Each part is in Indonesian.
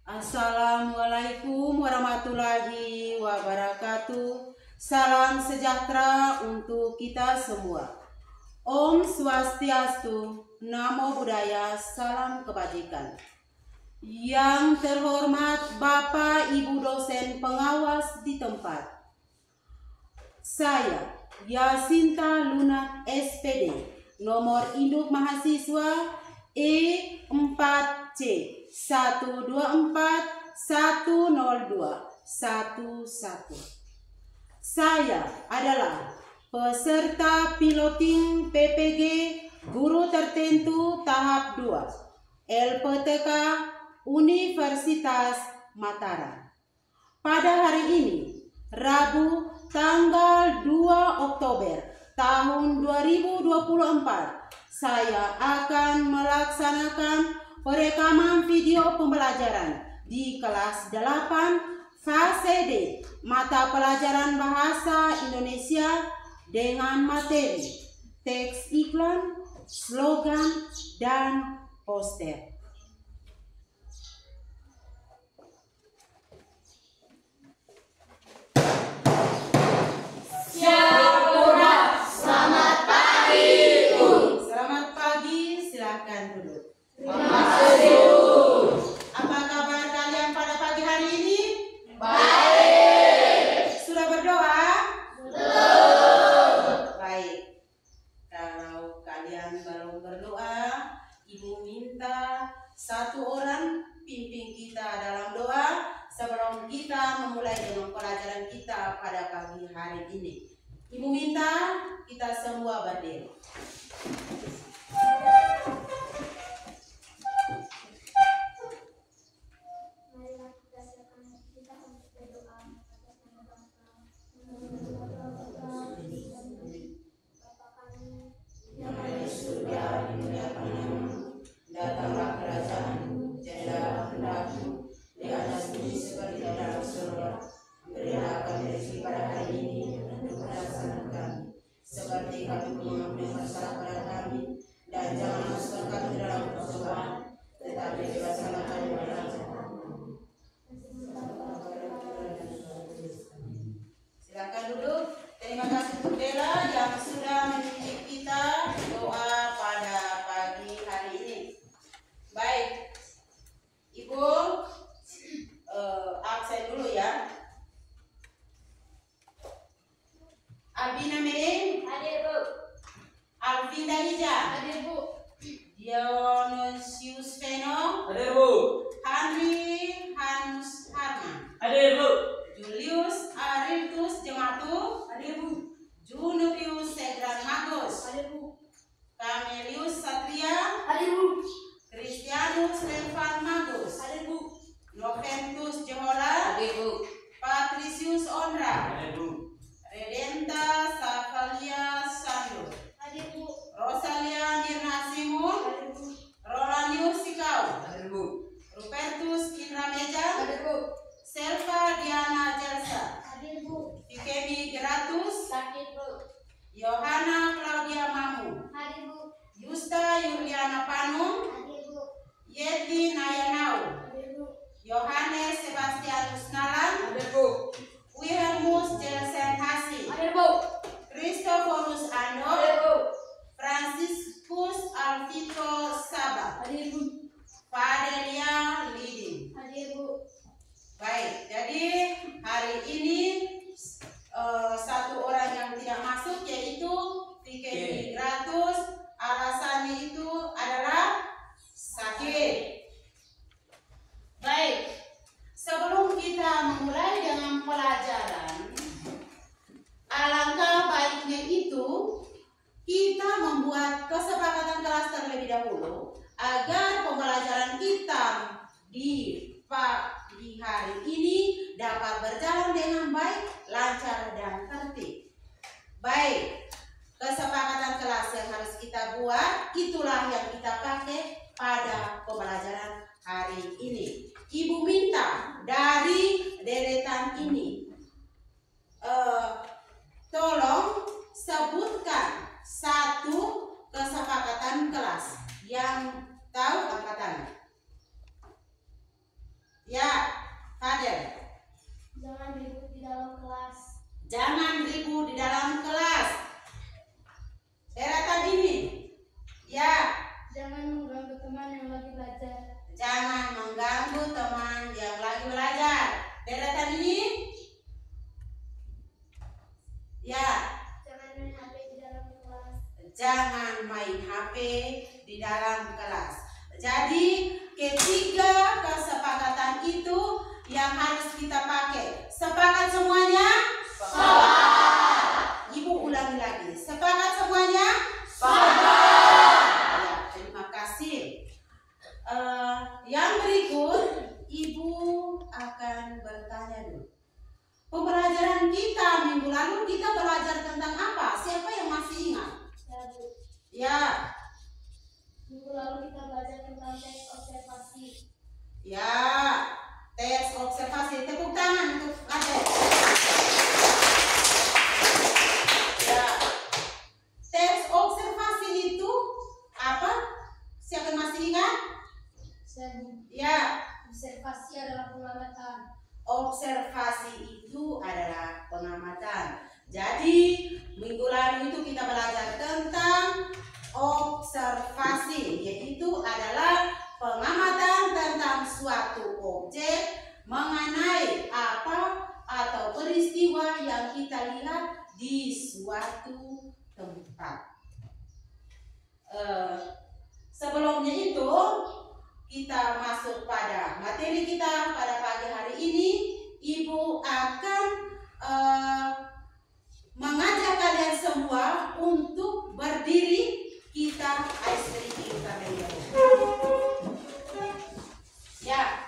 Assalamualaikum warahmatullahi wabarakatuh. Salam sejahtera untuk kita semua. Om Swastiastu, Namo Buddhaya, salam kebajikan. Yang terhormat Bapak Ibu dosen pengawas di tempat. Saya Yasinta Lunak SPD, nomor induk mahasiswa E4C 124102111. Saya adalah peserta piloting PPG Guru Tertentu Tahap 2 LPTK Universitas Mataram. Pada hari ini, Rabu tanggal 2 Oktober tahun 2024, saya akan melaksanakan perekaman video pembelajaran di kelas 8 fase D mata pelajaran Bahasa Indonesia dengan materi teks iklan, slogan, dan poster. Selamat pagi, Bu. Selamat pagi, silakan duduk. Terima kasih, Bu. Apa kabar kalian pada pagi hari ini? Baik. Sudah berdoa? Belum. Baik. Kalau kalian belum berdoa, Ibu minta satu orang pimpin kita dalam doa sebelum kita memulai dengan pelajaran kita pada pagi hari ini. Ibu minta kita semua berdiri. Marilah kita siapkan hati kita untuk berdoa atas nama bangsa. Bapa kami Yang ada di surga, dimuliakan namamu, datanglah kerajaanmu, jadilah kehendakmu di atas bumi seperti di dalam surga. Berilah kami rezeki pada hari ini untuk perasaan kami, seperti kami mengampuni masalah pada kami, dan jangan masukkan kami ke dalam percobaan, tetapi bebaskanlah kami dari jahat. Silakan duduk. Terima kasih untuk Bella yang sudah mendidik kita doa pada pagi hari ini. Baik, Ibu absen dulu ya. Albina Mein, hadir, Bu. Alvinda Hija, Hadir, Bu. Dionysius Veno, Hadir, Bu. Henry Hanus Harman, Hadir, Bu. Julius Ariltus Jematu, Hadir, Bu. Junubius Segran Magus, Hadir, Bu. Camelius Satria, Hadir, Bu. Christianus Levan Magus, Hadir, Bu. Noventus Johora, Hadir, Bu. Patricius Ondra, Hadir, Bu. Redenta Savalia Sandu, Hadir, Bu. Rosalia Mirna Simun, Hadir, Bu. Rolanius Sikau, Hadir, Bu. Rupertus Indra Meja, Hadir, Bu. Selva Diana Jelsa, Hadir, Bu. Fikemi Geratus, Hadir, Bu. Yohana Claudia Mamu, Hadir, Bu. Yusta Yuliana Panum, Hadir, Bu. Yeti Nayanau, Hadir, Bu. Yohanes Sebastianus Nalan, Hadir, Bu. Wilhelmus Jelsen Hasi, Hadir, Bu. Christophorus Hadir, Ando, Bu. Franciscus Alvito Saba, Hadir, Bu. Fadelia Lidin. Hadir, Bu. Baik, jadi hari ini satu orang yang tidak masuk yaitu Fikemi Gratus. Alasannya itu adalah sakit. Baik, sebelum kita memulai dengan pelajaran, alangkah baiknya itu kita membuat kesepakatan kelas terlebih dahulu agar pembelajaran kita di pagi hari ini dapat berjalan dengan baik, lancar, dan tertib. Baik, kesepakatan kelas yang harus kita buat itulah yang kita pakai pada pembelajaran hari ini. Ibu minta dari deretan ini tolong sebutkan satu kesepakatan kelas yang tahu angkatan. Ya, lalu kita belajar tentang apa? Siapa yang masih ingat? Ya. Minggu lalu kita belajar tentang teks observasi. Ya, tes observasi. Tepuk tangan untuk Ade. Ya, tes observasi itu apa? Siapa yang masih ingat? Ya, Observasi adalah pengamatan. observasi itu adalah pengamatan. Jadi minggu lalu itu kita belajar tentang observasi, yaitu adalah pengamatan tentang suatu objek mengenai apa atau peristiwa yang kita lihat di suatu tempat. Sebelumnya itu kita masuk pada materi kita pada pagi hari ini. Ibu akan mengajak kalian semua untuk berdiri. Kita ice breaking terlebih dahulu. Ya,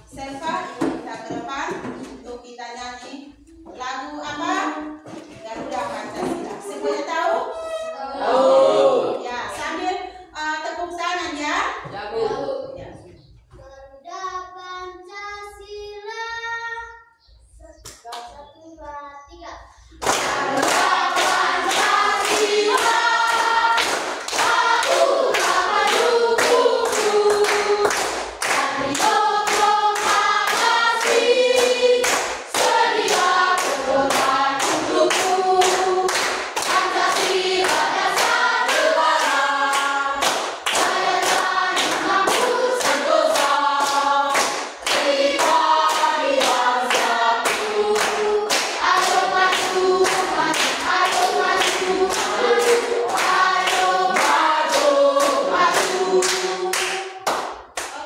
Selva, ibu kita ke depan untuk kita nyanyi lagu apa? Garuda Pancasila. Semuanya tahu? Tahu. Ya, sambil tepuk tangan ya. Tahu. Ya. Garuda Pancasila. 1, 2, 3.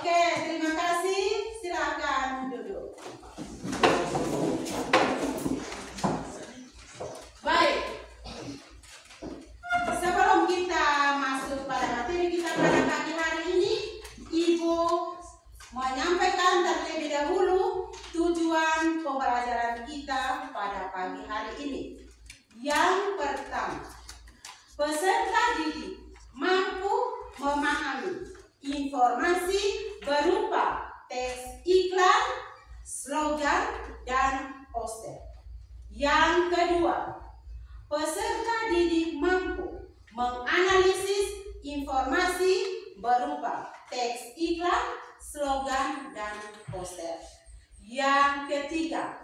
Oke, terima kasih. Silakan duduk. Baik. Sebelum kita masuk pada materi kita pada pagi hari ini, Ibu menyampaikan terlebih dahulu tujuan pembelajaran kita pada pagi hari ini. Yang pertama, peserta didik mampu memahami informasi berupa teks iklan, slogan, dan poster. Yang kedua, peserta didik mampu menganalisis informasi berupa teks iklan, slogan, dan poster. Yang ketiga,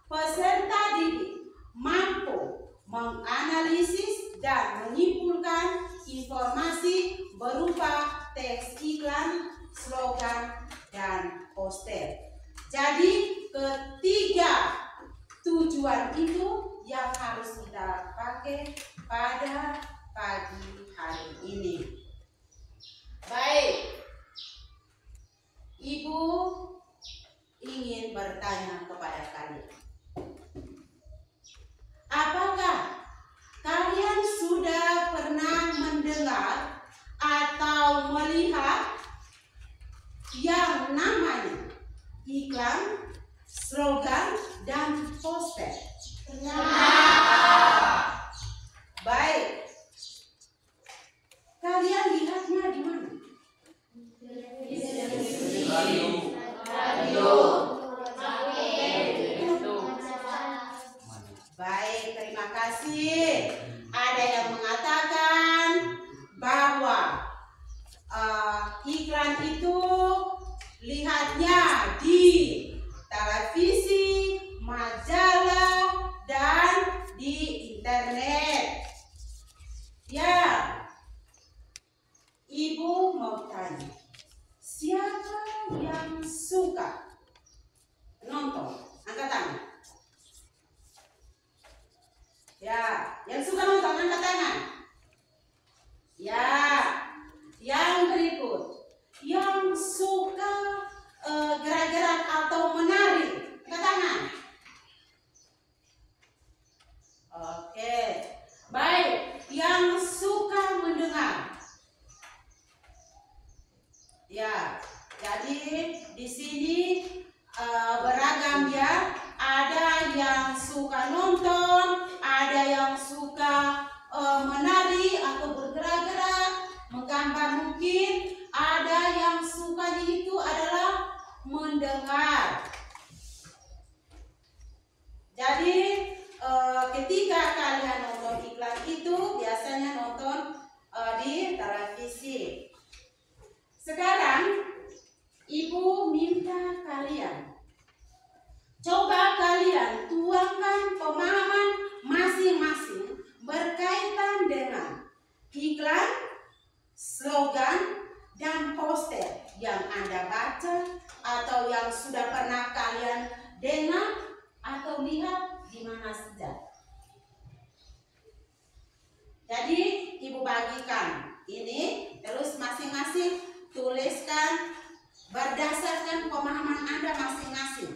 peserta didik mampu menganalisis dan menyimpulkan informasi berupa teks iklan, slogan, dan poster. Jadi ketiga tujuan itu yang harus kita pakai pada pagi hari ini. Baik, Ibu ingin bertanya kepada kalian. Apakah kalian sudah pernah mendengar atau melihat yang namanya iklan, slogan, dan poster? Baik. Kalian lihatnya di mana? Baik, terima kasih. Ada yang mengatakan bahwa iklan itu lihatnya di televisi, majalah, dan di internet. Ya, Ibu mau tanya, siapa yang suka nonton? Angkat tangan. Ya, yang suka nonton angkat tangan. Ya, yang berikut, yang suka gerak-gerak atau menari, angkat tangan. Oke, baik. Yang suka mendengar. Ya, jadi di sini beragam ya. Ada yang suka nonton. atau yang sudah pernah kalian dengar atau lihat di mana saja. Jadi ibu bagikan ini, terus masing-masing tuliskan berdasarkan pemahaman Anda masing-masing.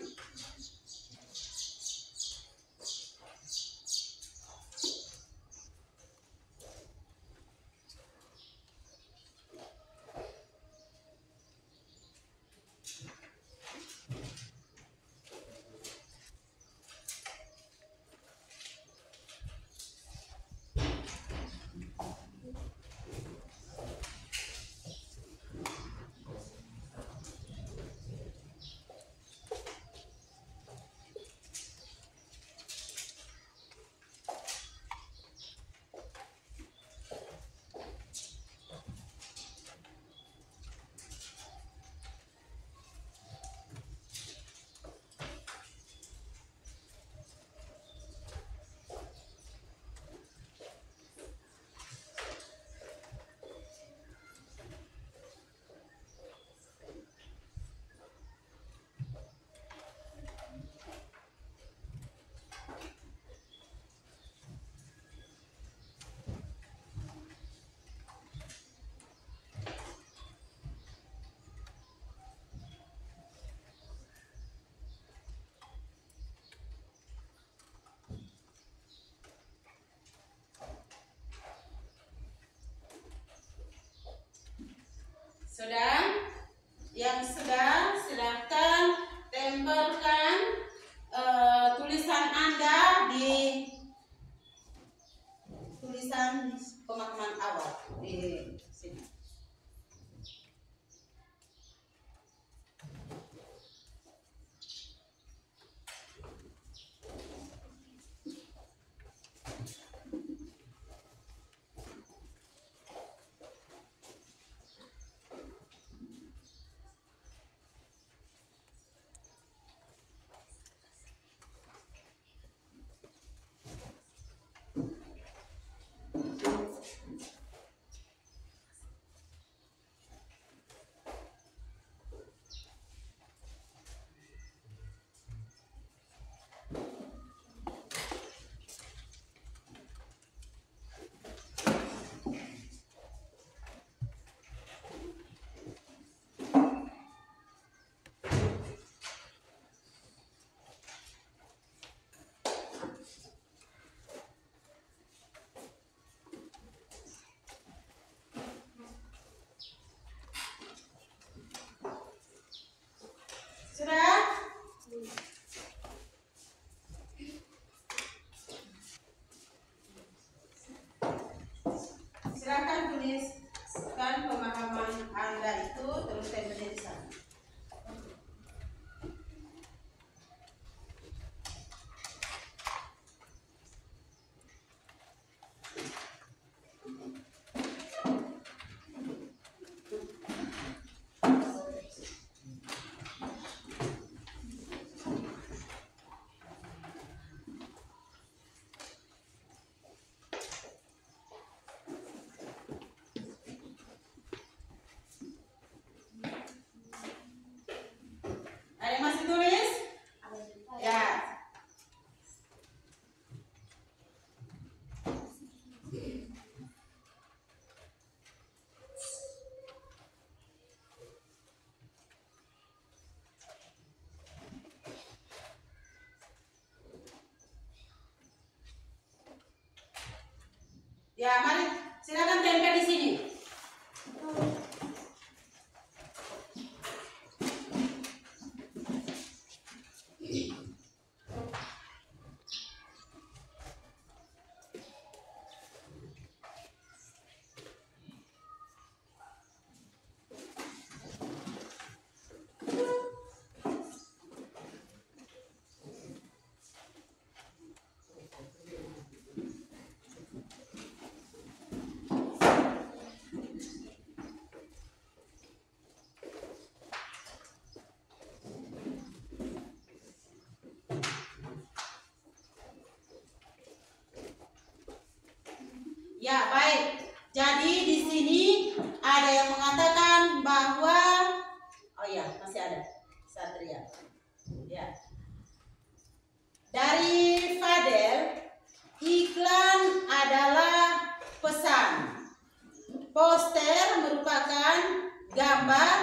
Sudah? Yang sudah, silahkan tempelkan tulisan Anda di tulisan pemahaman awal di sini. Sudah? Silakan tuliskan pemahaman Anda itu, terus tempelnya di sana. Ada yang masih tulis? Ya. Ya, mari silakan tempel di sini. Ya, baik. Jadi di sini ada yang mengatakan bahwa, oh ya, masih ada. Satria. Ya. Dari Fadel, iklan adalah pesan. Poster merupakan gambar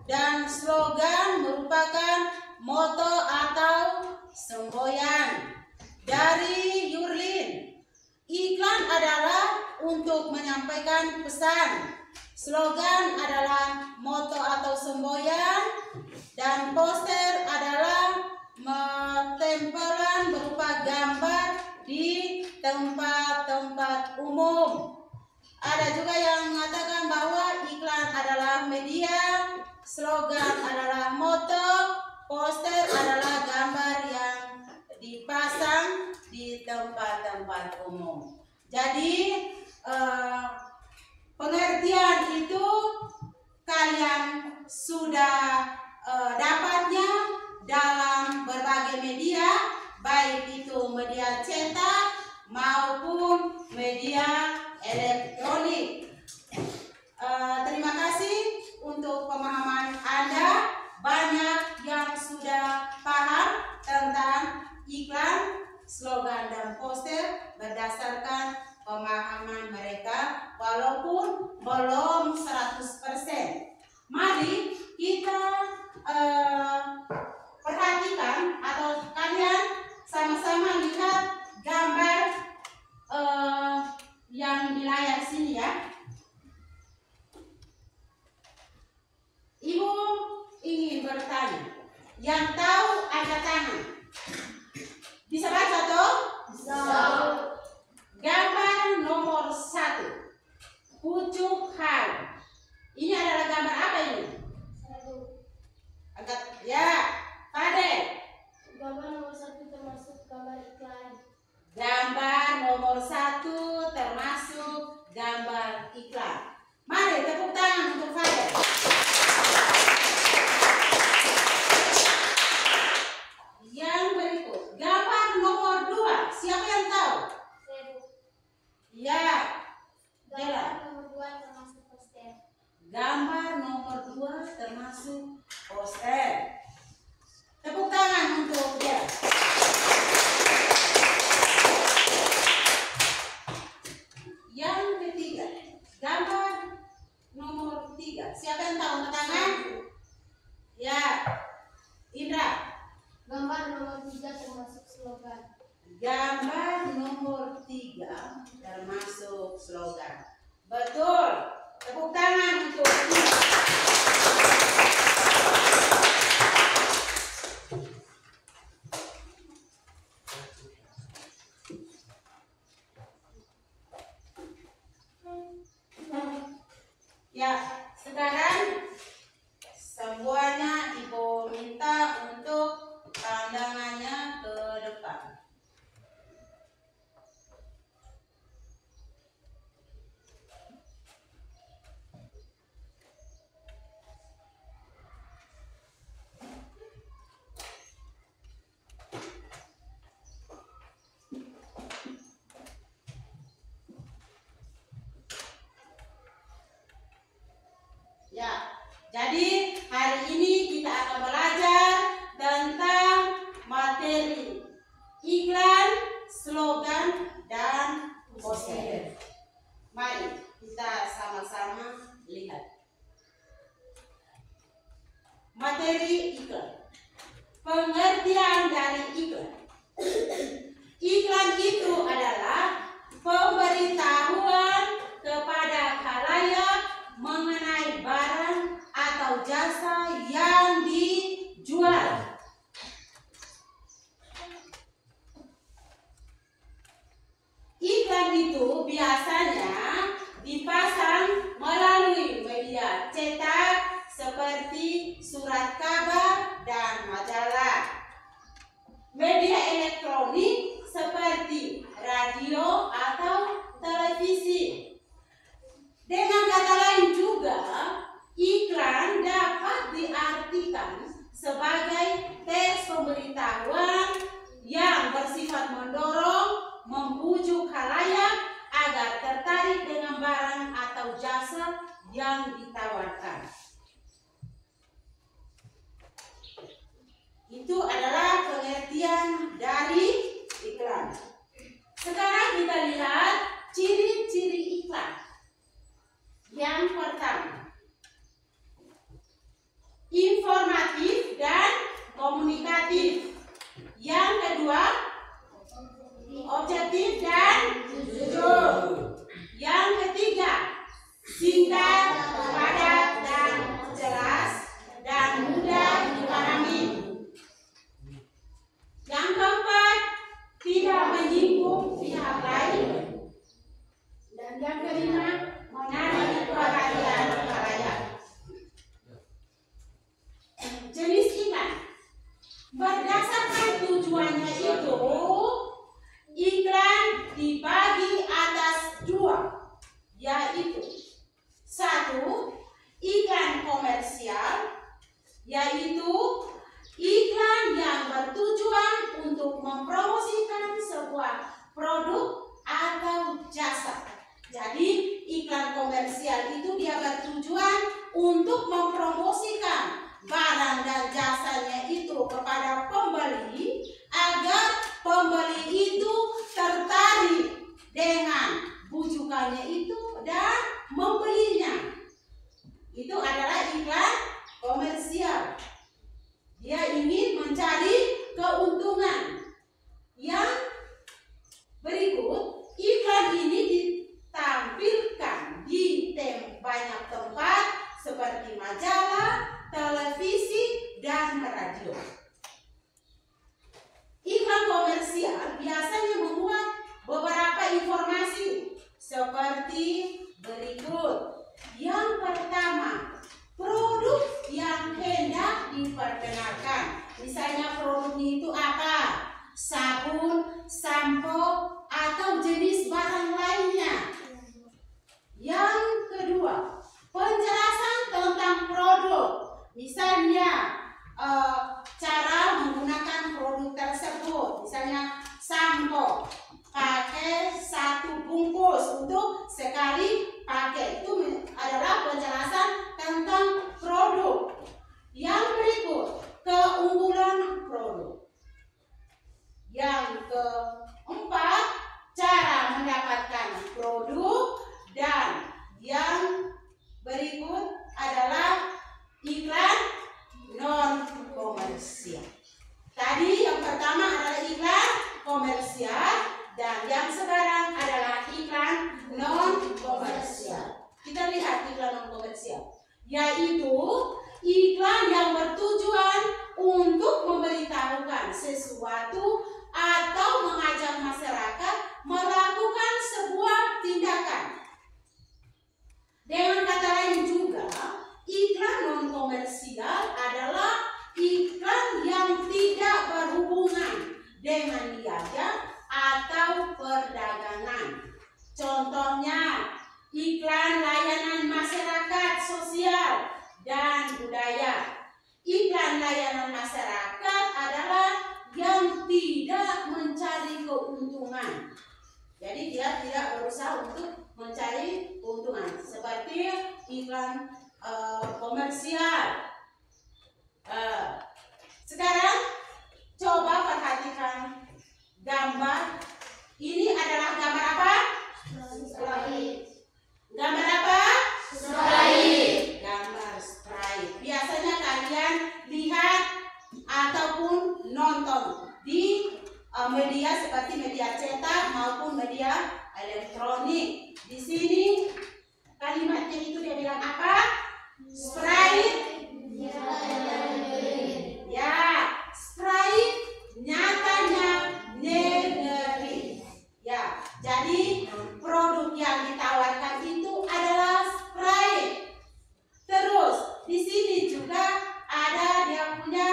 dan slogan merupakan moto atau semboyan. Dari Yurlin, iklan adalah untuk menyampaikan pesan. Slogan adalah moto atau semboyan, dan poster adalah tempelan berupa gambar di tempat-tempat umum. Ada juga yang mengatakan bahwa iklan adalah media, slogan adalah moto, poster adalah gambar yang dipasang di tempat-tempat umum. Jadi pengertian itu kalian sudah dapatnya dalam berbagai media, baik itu media cetak maupun media elektronik. Terima kasih untuk pemahaman Anda. Banyak yang sudah paham tentang iklan, slogan, dan poster berdasarkan pemahaman mereka, walaupun belum 100%. Mari kita perhatikan atau kalian sama-sama lihat gambar yang di layar sini ya. Ibu ingin bertanya, yang tahu angkat tangan. Bisa baca toh? Bisa. Gambar nomor 1, pucuk haru. Ini adalah gambar apa ini? Angkat ya, Fadel. Gambar nomor 1 termasuk gambar iklan. Gambar nomor 1 termasuk gambar iklan. Mari tepuk tangan untuk Fadel. Yang berikut, gambar nomor 2. Siapa yang tahu? Ya, Gambar nomor 2 termasuk poster. gambar nomor 2 termasuk poster. Tepuk tangan untuk dia. Yang ketiga, gambar nomor 3. Siapa yang tahu angkat tangan? Ya, Indra. Gambar nomor 3 termasuk slogan. Gambar nomor 3 termasuk slogan. Betul. Tepuk tangan untuk Indra. Ya, sekarang semuanya Ibu minta untuk pandangannya ke depan. Ya, jadi hari ini kita akan belajar tentang materi iklan, slogan, dan poster. Mari kita sama-sama lihat. Materi iklan. Pengertian dari iklan. Iklan itu adalah pemberitahuan kepada khalayak mengenai barang atau jasa yang dijual. Iklan itu biasanya dipasang melalui media cetak seperti surat kabar dan majalah. Media elektronik seperti radio atau televisi. Dengan kata lain juga, iklan dapat diartikan sebagai teks pemberitahuan yang bersifat mendorong, membujuk khalayak agar tertarik dengan barang atau jasa yang ditawarkan. Berdasarkan tujuannya itu, iklan dibagi atas dua, yaitu satu, iklan komersial, yaitu iklan yang bertujuan untuk mempromosikan sebuah produk atau jasa. Jadi iklan komersial itu dia bertujuan untuk mempromosikan barang dan jasanya itu kepada pembeli agar pembeli itu tertarik dengan bujukannya itu dan membelinya. Itu adalah iklan komersial. Dia ingin mencari keuntungan. Yang berikut, iklan ini ditampilkan di banyak tempat seperti majalah, televisi, dan radio. Iklan komersial biasanya memuat beberapa informasi seperti berikut. Yang pertama, produk yang hendak diperkenalkan. Misalnya produknya itu apa? Sabun, sampo, atau jenis barang lainnya. Yang kedua, penjelasan tentang produk. Misalnya cara menggunakan produk tersebut. Misalnya sampo, pakai 1 bungkus untuk sekali pakai. Itu adalah penjelasan tentang produk. Yang berikut, keunggulan produk. Yang keempat, cara mendapatkan produk. Dan yang berikut adalah iklan non komersial. Tadi yang pertama adalah iklan komersial dan yang sekarang adalah iklan non komersial. Kita lihat iklan non komersial, yaitu iklan yang bertujuan untuk memberitahukan sesuatu atau mengajak masyarakat melakukan sebuah tindakan. Dengan kata lain juga, iklan non komersial adalah iklan yang tidak berhubungan dengan niaga atau perdagangan. Contohnya, iklan layanan masyarakat sosial dan budaya. Iklan layanan masyarakat adalah yang tidak mencari keuntungan. Jadi dia tidak berusaha untuk mencari keuntungan seperti iklan komersial. Sekarang coba perhatikan gambar. Ini adalah gambar apa? Sprite. Gambar apa? Sprite. Gambar Sprite. Biasanya kalian lihat ataupun nonton di media seperti media cetak maupun media elektronik. Di sini kalimatnya itu dia bilang apa? Sprite. Ya, Sprite nyatanya negeri. Ya, jadi produk yang ditawarkan itu adalah Sprite. Terus di sini juga ada dia punya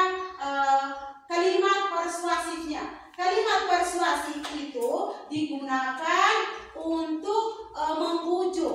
kalimat persuasifnya. Kalimat persuasif itu digunakan untuk membujuk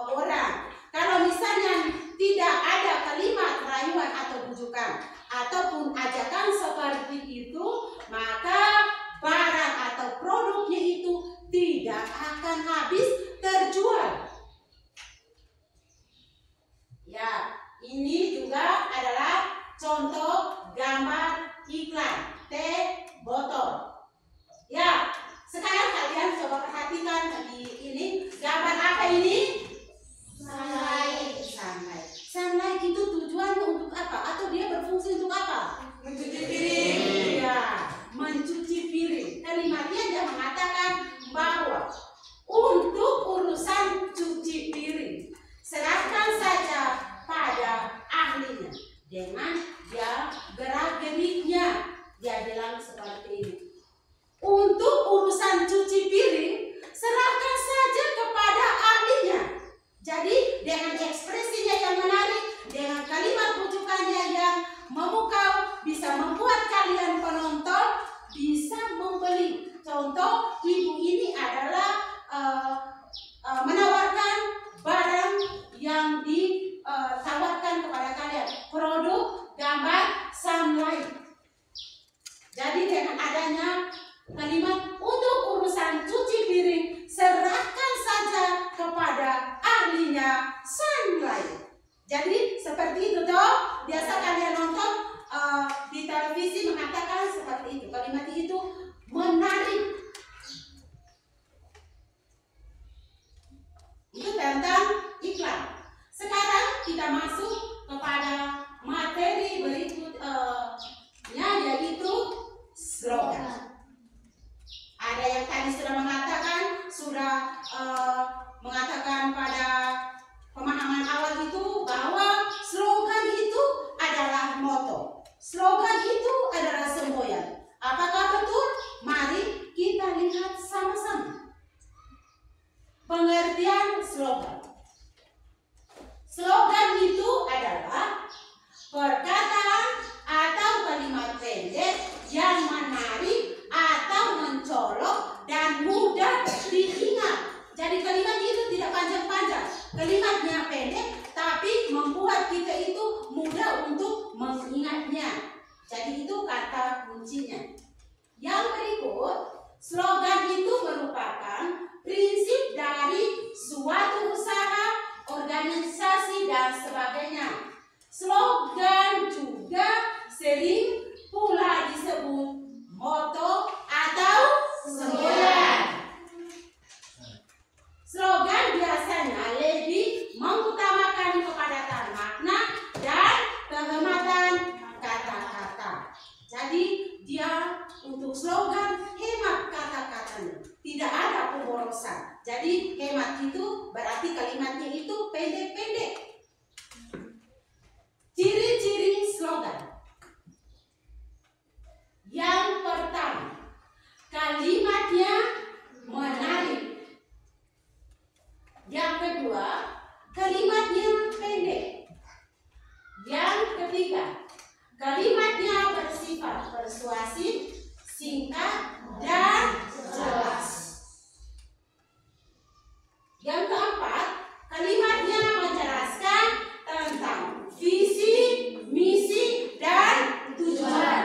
orang. Kalau misalnya tidak ada kalimat rayuan atau bujukan ataupun ajakan seperti itu, maka barang atau produknya itu tidak akan habis terjual. Ya, ini juga adalah contoh gambar iklan teh botol. Ya, sekarang kalian coba perhatikan di ini gambar apa ini? Sunlight. Sunlight. Sunlight itu tujuannya untuk apa? Atau dia berfungsi untuk apa? Mencuci piring. Ya, mencuci piring. Kalimatnya dia mengatakan bahwa untuk urusan cuci piring serahkan saja pada ahlinya dengan dia gerak-geriknya. Dia bilang seperti ini. Untuk urusan cuci piring serahkan saja kepada ahlinya. Jadi dengan ekspresinya yang menarik, dengan kalimat bujukannya yang memukau, bisa membuat kalian penonton bisa membeli. Contoh, ibu ini adalah menawarkan barang yang ditawarkan kepada kalian, produk gambar Sunlight. Jadi dengan adanya kalimat untuk urusan cuci piring serahkan saja kepada ahlinya Sunlight. Jadi seperti itu toh, biasa kalian nonton di televisi mengatakan seperti itu. Kalimat itu menarik. Itu tentang iklan. Sekarang kita masuk kepada materi berikutnya, yaitu slogan. Ada yang tadi sudah mengatakan pada pemahaman awal itu bahwa slogan itu adalah moto. Slogan itu adalah semboyan. Apakah betul? Mari kita lihat sama-sama. Pengertian slogan. Slogan itu adalah perkataan atau kalimat pendek yang menarik atau mencolok dan mudah diingat. Jadi kalimat itu tidak panjang-panjang, kalimatnya pendek tapi membuat kita itu mudah untuk mengingatnya. Jadi itu kata kuncinya. Yang berikut, slogan itu merupakan prinsip dari suatu usaha, organisasi dan sebagainya. Slogan juga sering pula disebut moto atau semboyan. Slogan biasanya lebih mengutamakan kepadatan makna dan kehematan kata-kata. Jadi dia untuk slogan hemat kata-katanya, tidak ada pemborosan. Jadi hemat itu berarti kalimatnya itu pendek-pendek. Ciri-ciri slogan. Yang pertama, kalimatnya menarik. Yang kedua, kalimatnya pendek. Yang ketiga, kalimatnya bersifat persuasif, singkat, dan jelas. Yang keempat, kalimatnya menjelaskan tentang visi, misi, dan tujuan.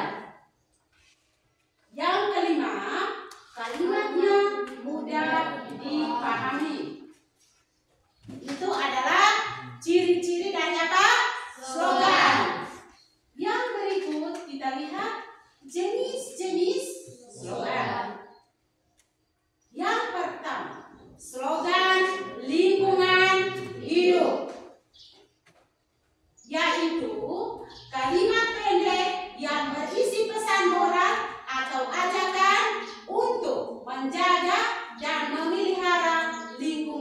Yang kelima, kalimatnya mudah dipahami. Itu adalah ciri-ciri dari apa? Slogan. Yang berikut kita lihat jenis-jenis slogan. Yang pertama, slogan lingkungan hidup, yaitu kalimat pendek yang berisi pesan moral atau ajakan untuk menjaga dan memelihara lingkungan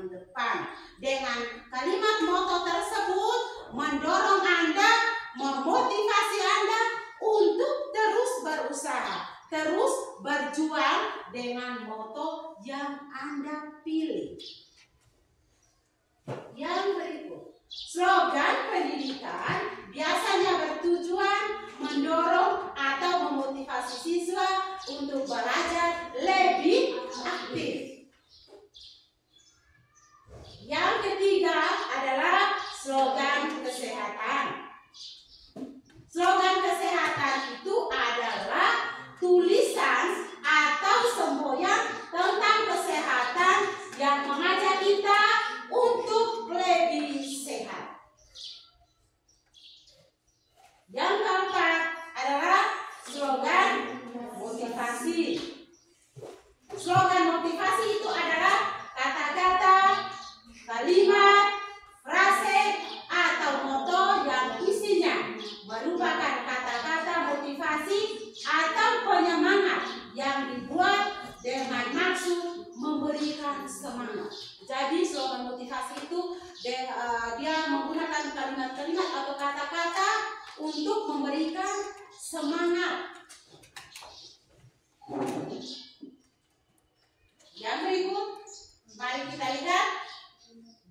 paling depan. Dengan kalimat moto tersebut mendorong Anda, memotivasi Anda untuk terus berusaha, terus berjuang dengan moto yang Anda pilih. Yang berikut, slogan pendidikan biasanya bertujuan mendorong atau memotivasi siswa untuk belajar lebih aktif. Yang ketiga adalah slogan kesehatan. Slogan kesehatan itu adalah tulisan atau semboyan tentang kesehatan yang mengajak kita untuk lebih sehat. Yang keempat adalah slogan motivasi. Slogan motivasi itu adalah kata-kata, kalimat, frase, atau moto yang isinya merupakan kata-kata motivasi atau penyemangat yang dibuat dengan maksud memberikan semangat. Jadi slogan motivasi itu dia menggunakan kalimat-kalimat atau kata-kata untuk memberikan semangat. Yang berikut, mari kita lihat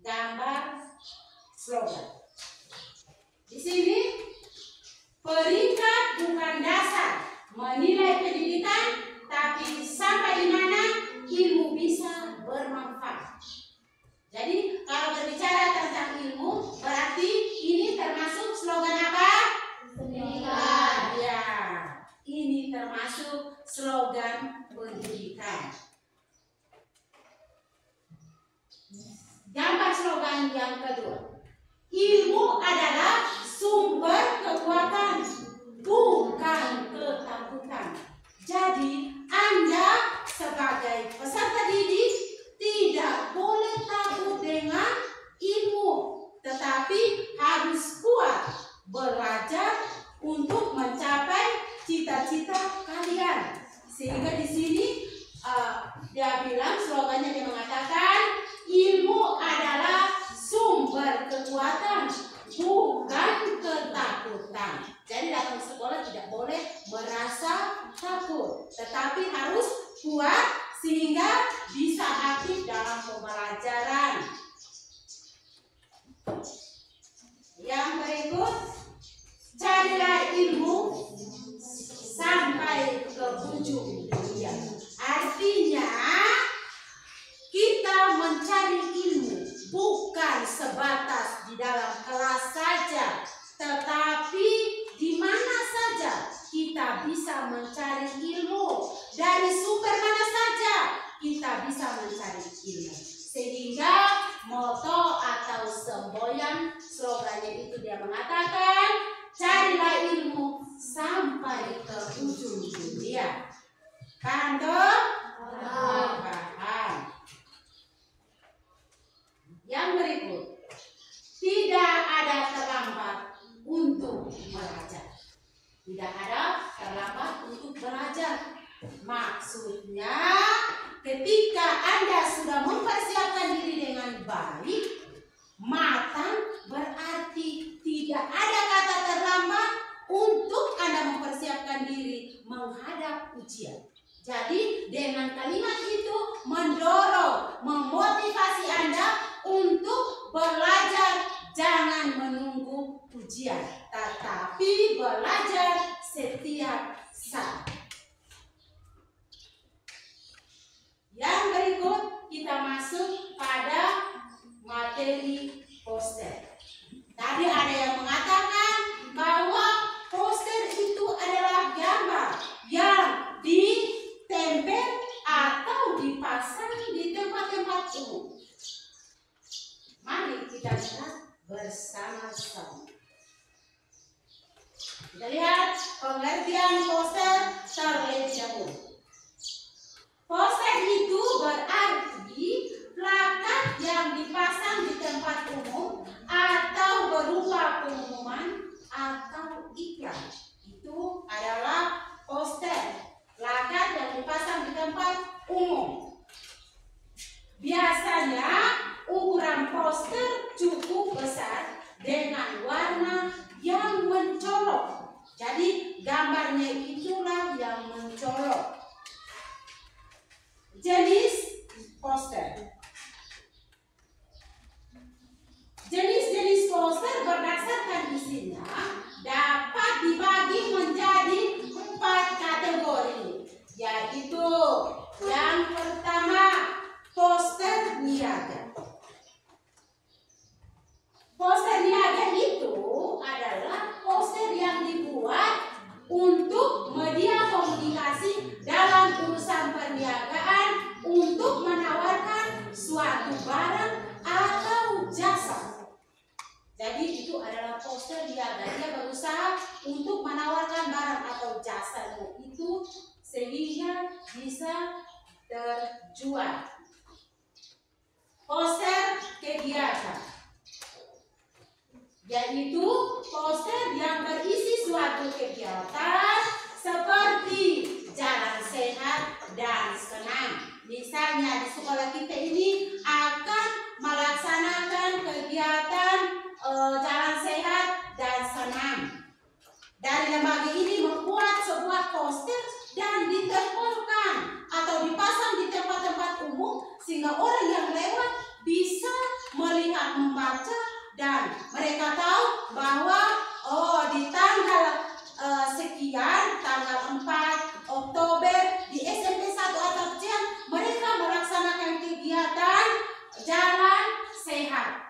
gambar slogan. Di sini, peringkat bukan dasar menilai pendidikan, tapi sampai di mana ilmu bisa bermanfaat. Jadi kalau berbicara tentang ilmu, berarti ini termasuk slogan apa? Pendidikan. Ya, ini termasuk slogan pendidikan. Gambar slogan yang kedua, ilmu adalah sumber kekuatan, bukan ketakutan. Jadi Anda sebagai peserta didik tidak boleh takut dengan ilmu, tetapi harus kuat belajar untuk mencapai cita-cita kalian. Sehingga di sini dia bilang, slogannya dia mengatakan ilmu adalah sumber kekuatan, bukan ketakutan. Jadi datang ke sekolah tidak boleh merasa takut, tetapi harus kuat sehingga bisa aktif dalam pembelajaran. Yang berikut, carilah ilmu sampai ke ujung dunia. Artinya kita mencari ilmu bukan sebatas di dalam kelas saja, tetapi di mana saja kita bisa mencari ilmu. Dari sumber mana saja kita bisa mencari ilmu. Sehingga moto atau semboyan slogannya itu dia mengatakan, carilah ilmu sampai ke ujung dunia. Paham toh? Paham. Yang berikut, tidak ada terlambat untuk belajar. Tidak ada terlambat untuk belajar. Maksudnya, ketika Anda sudah mempersiapkan diri dengan baik, matang, berarti tidak ada kata terlambat untuk Anda mempersiapkan diri menghadap ujian. Jadi dengan kalimat itu mendorong, memotivasi Anda untuk belajar, jangan menunggu ujian, tetapi belajar setiap saat. Yang berikut kita masuk pada materi poster. Tadi ada yang mengatakan bahwa poster itu adalah gambar yang ditempel atau dipasang di tempat-tempat umum. Mari kita lihat bersama-sama. Kita lihat pengertian poster atau jasamu itu sehingga bisa terjual. Poster kegiatan, yaitu poster yang berisi suatu kegiatan seperti jalan sehat dan senam. Misalnya di sekolah kita ini akan melaksanakan kegiatan jalan sehat dan senam. Dari lembaga ini membuat sebuah poster dan ditempelkan atau dipasang di tempat-tempat umum sehingga orang yang lewat bisa melihat, membaca, dan mereka tahu bahwa di tanggal sekian, tanggal 4 Oktober di SMP 1 Atapcian mereka melaksanakan kegiatan jalan sehat.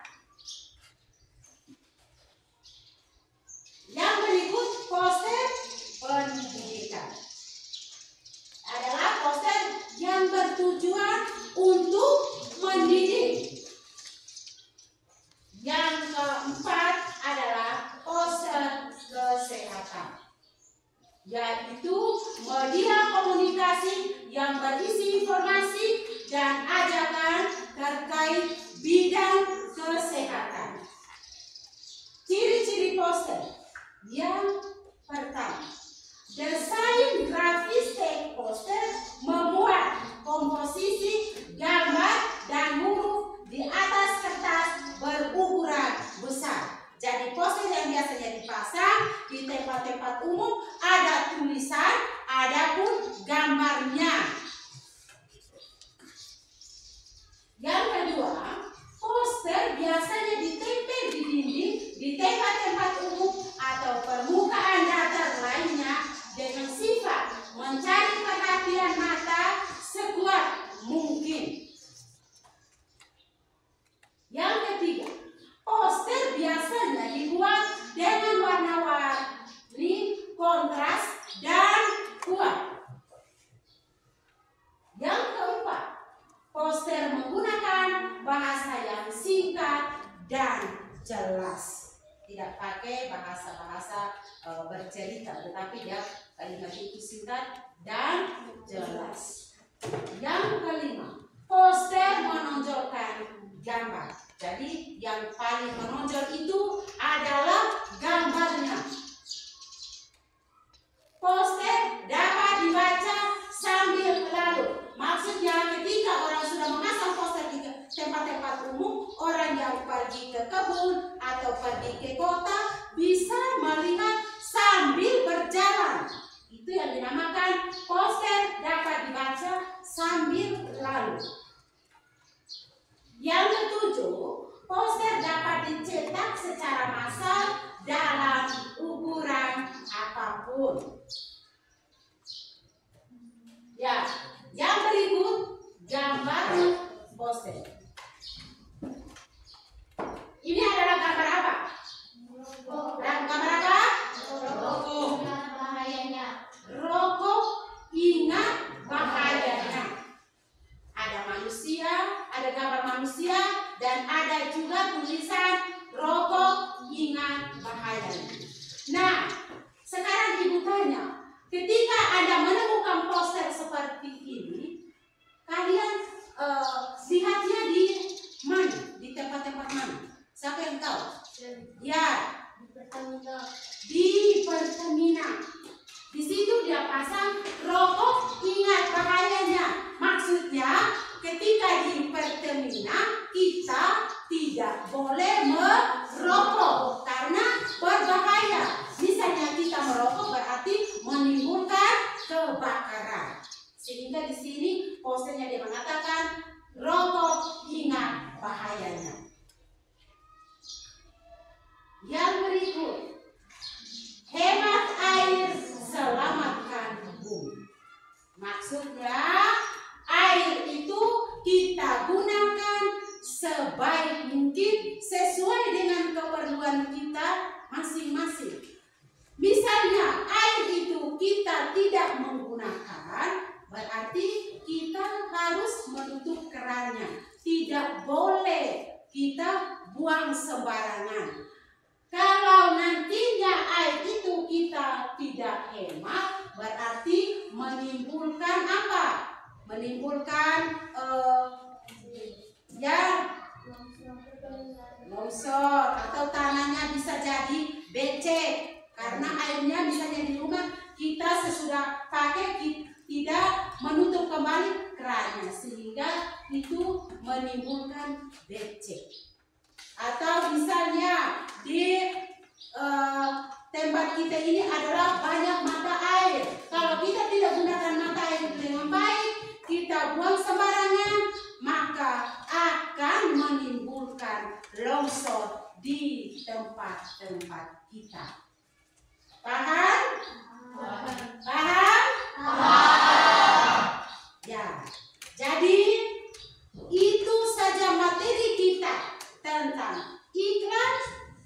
Yang berikut poster pendidikan adalah poster yang bertujuan untuk mendidik. Yang keempat adalah poster kesehatan, yaitu media komunikasi yang berisi informasi dan ajakan terkait bidang kesehatan. Ciri-ciri poster. Yang pertama, desain grafis teks poster membuat komposisi gambar dan huruf di atas kertas berukuran besar. Jadi poster yang biasanya dipasang di tempat-tempat umum ada tulisan, ada pun gambarnya. Yang kedua, poster biasanya ditempel di dinding di tempat-tempat umum atau permukaan datar lainnya dengan sifat mencari perhatian mata sekuat mungkin. Yang ketiga, poster biasanya dibuat dengan warna-warni kontras dan kuat. Yang keempat, poster menggunakan bahasa yang singkat dan jelas. Tidak pakai bahasa-bahasa bercerita, tetapi dia kalimat itu singkat dan jelas. Yang kelima, poster menonjolkan gambar. Jadi yang paling menonjol itu adalah gambarnya. Poster dapat dibaca sambil lalu. Maksudnya ketika orang sudah memasang poster di tempat-tempat umum, orang yang pergi ke kebun atau pergi ke kota bisa melihat sambil berjalan. Itu yang dinamakan poster dapat dibaca sambil lalu. Yang ketujuh, poster dapat dicetak secara massal dalam ukuran apapun. Ya, yang berikut gambar poster. Ini adalah gambar apa? Gambar apa? Rokok. Bahayanya. Rokok, ingat bahayanya. Ada manusia, ada gambar manusia, dan ada juga tulisan rokok, ingat bahayanya. Nah, sekarang ibu tanya, ketika Anda menemukan poster seperti ini, kalian lihatnya di mana? Di tempat-tempat mana? Siapa yang tahu? Ya, di Pertamina. Di situ dia pasang rokok, ingat bahayanya. Maksudnya, ketika di Pertamina kita tidak boleh merokok karena berbahaya. Misalnya kita merokok berarti menimbulkan kebakaran. Sehingga di sini posternya dia mengatakan rokok, ingat bahayanya. Yang berikut, hemat air, selamatkan bumi. Maksudnya air itu kita gunakan sebaik mungkin sesuai dengan keperluan kita masing-masing. Misalnya air itu kita tidak menggunakan, berarti kita harus menutup kerannya. Tidak boleh kita buang sembarangan. Kalau nantinya air itu kita tidak hemat, menimbulkan apa? Menimbulkan ya longsor atau tanahnya bisa jadi becek karena airnya misalnya di rumah kita sesudah pakai tidak menutup kembali kerannya sehingga itu menimbulkan becek. Atau misalnya di tempat kita ini adalah banyak mata air. Kalau kita tidak gunakan mata air dengan baik, kita buang sembarangan, maka akan menimbulkan longsor di tempat-tempat kita. Paham? Paham? Ya. Jadi itu saja materi kita tentang iklan,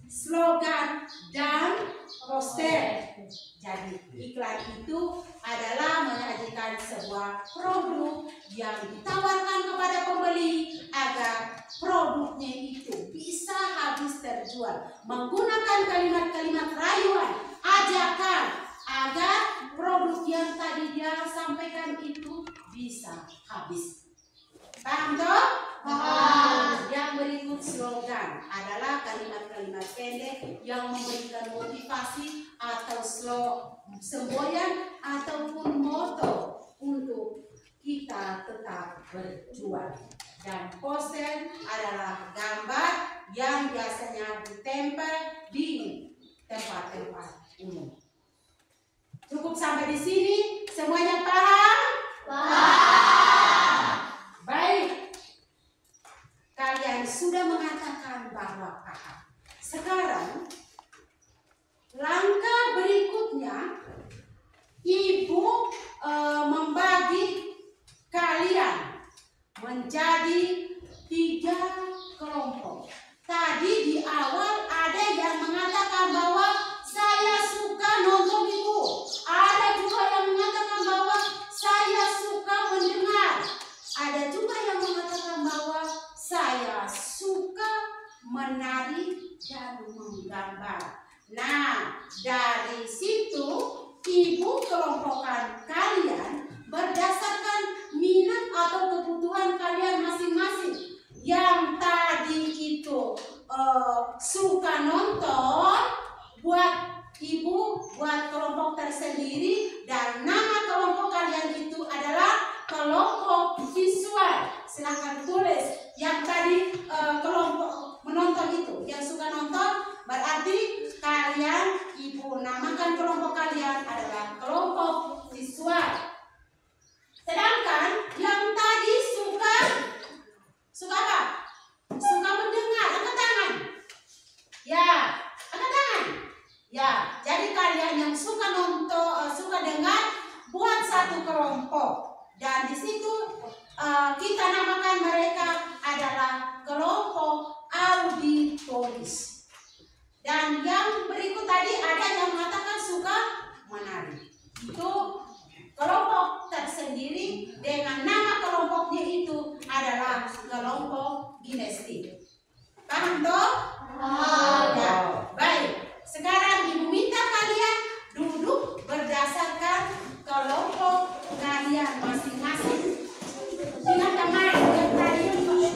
slogan, dan poster. Jadi iklan itu adalah menyajikan sebuah produk yang ditawarkan kepada pembeli agar produknya itu bisa habis terjual. Menggunakan kalimat-kalimat rayuan, ajakan agar produk yang tadi dia sampaikan itu bisa habis. Paham toh? Yang berikut slogan adalah kalimat-kalimat pendek yang memberikan motivasi atau semboyan ataupun moto untuk kita tetap berjuang. Dan poster adalah gambar yang biasanya ditempel di tempat-tempat umum. Cukup sampai di sini, semuanya paham? Baik, kalian sudah mengatakan bahwa paham. Sekarang, langkah berikutnya, Ibu membagi kalian menjadi 3 kelompok. Tadi di awal ada yang mengatakan bahwa saya suka nonton Ibu. Ada juga yang mengatakan bahwa saya suka mendengar. Ada juga yang mengatakan bahwa saya suka menari dan menggambar. Nah, dari situ Ibu kelompokkan kalian berdasarkan minat atau kebutuhan kalian masing-masing. Yang tadi itu suka nonton, buat Ibu buat kelompok tersendiri, dan nama kelompok kalian itu adalah kelompok visual. Silahkan tulis yang tadi kelompok menonton itu, yang suka nonton, berarti kalian Ibu namakan kelompok kalian adalah kelompok visual. Sedangkan yang tadi suka apa? Suka mendengar, angkat tangan. Ya, angkat tangan. Ya, jadi kalian yang suka nonton, suka dengar, buat satu kelompok. Dan di situ kita namakan mereka adalah kelompok auditoris. Dan yang berikut tadi ada yang mengatakan suka menari. Itu kelompok tersendiri dengan nama kelompoknya itu adalah kelompok kinestetik. Paham toh? Ya, baik. Sekarang Ibu minta kalian duduk berdasarkan kelompok kalian masing-masing. Dengan teman yang tadi tulis.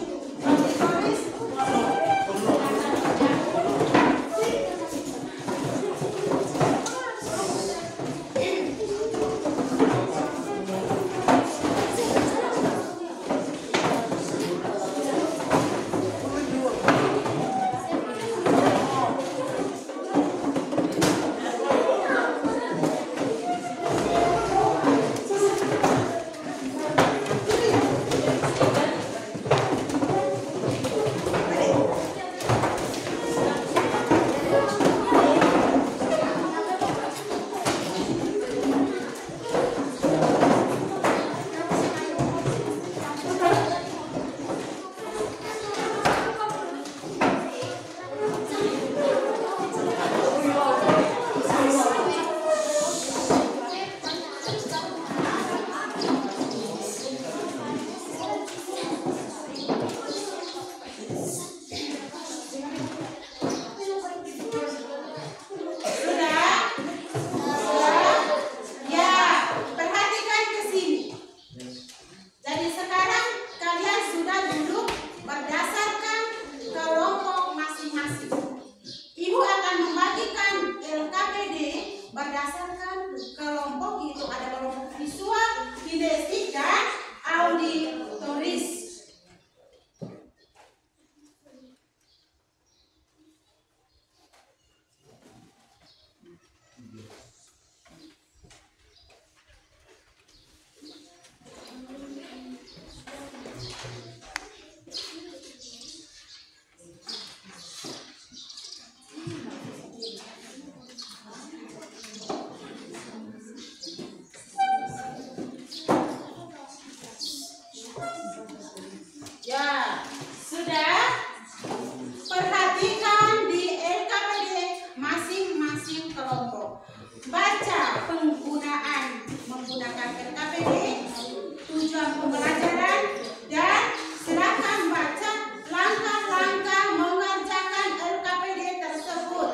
kinestetik dan auditoris. Ya, sudah. Perhatikan di LKPD masing-masing kelompok. Baca penggunaan menggunakan LKPD, tujuan pembelajaran, dan silakan baca langkah-langkah mengerjakan LKPD tersebut.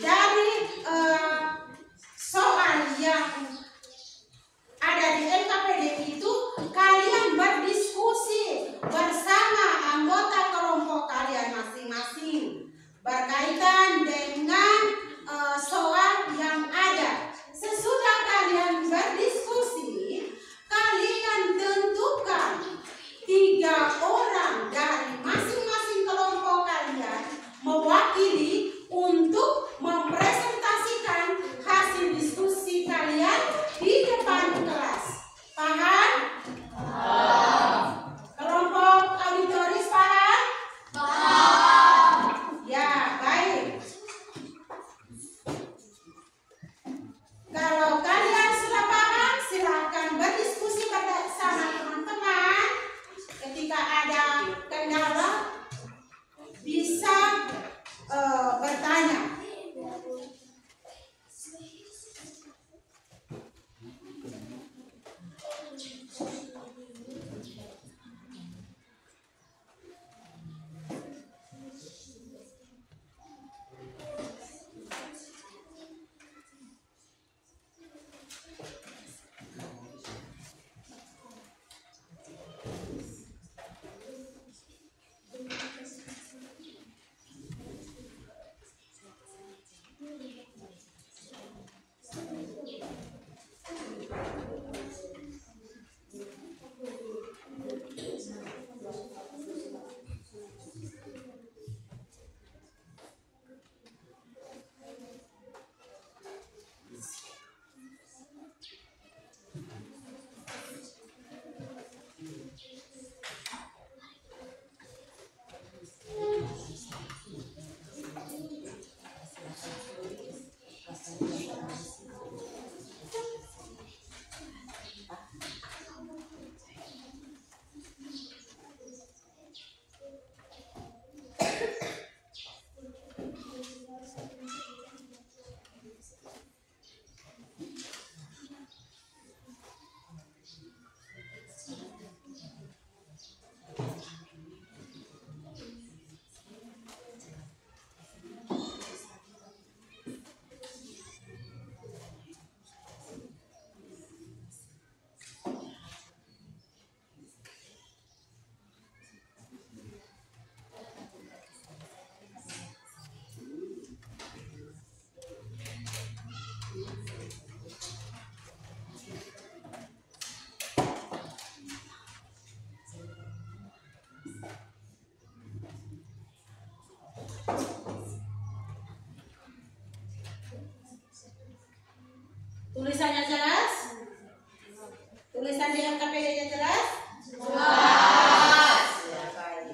Dari soal yang ada di LKPD itu, kalian berdiskusi bersama anggota kelompok kalian masing-masing berkaitan dengan soal yang ada. Sesudah kalian berdiskusi, kalian tentukan 3 orang dari masing-masing kelompok kalian mewakili untuk mempresentasikan hasil diskusi kalian di depan kelas. Paham? Kelompok auditoris paham? Ya, baik. Kalau kalian sudah paham, silakan berdiskusi bersama teman-teman. Ketika ada kendala, bisa bertanya. Tulisannya jelas? Tulisan di LKPD-nya jelas? Jelas. Ya, baik.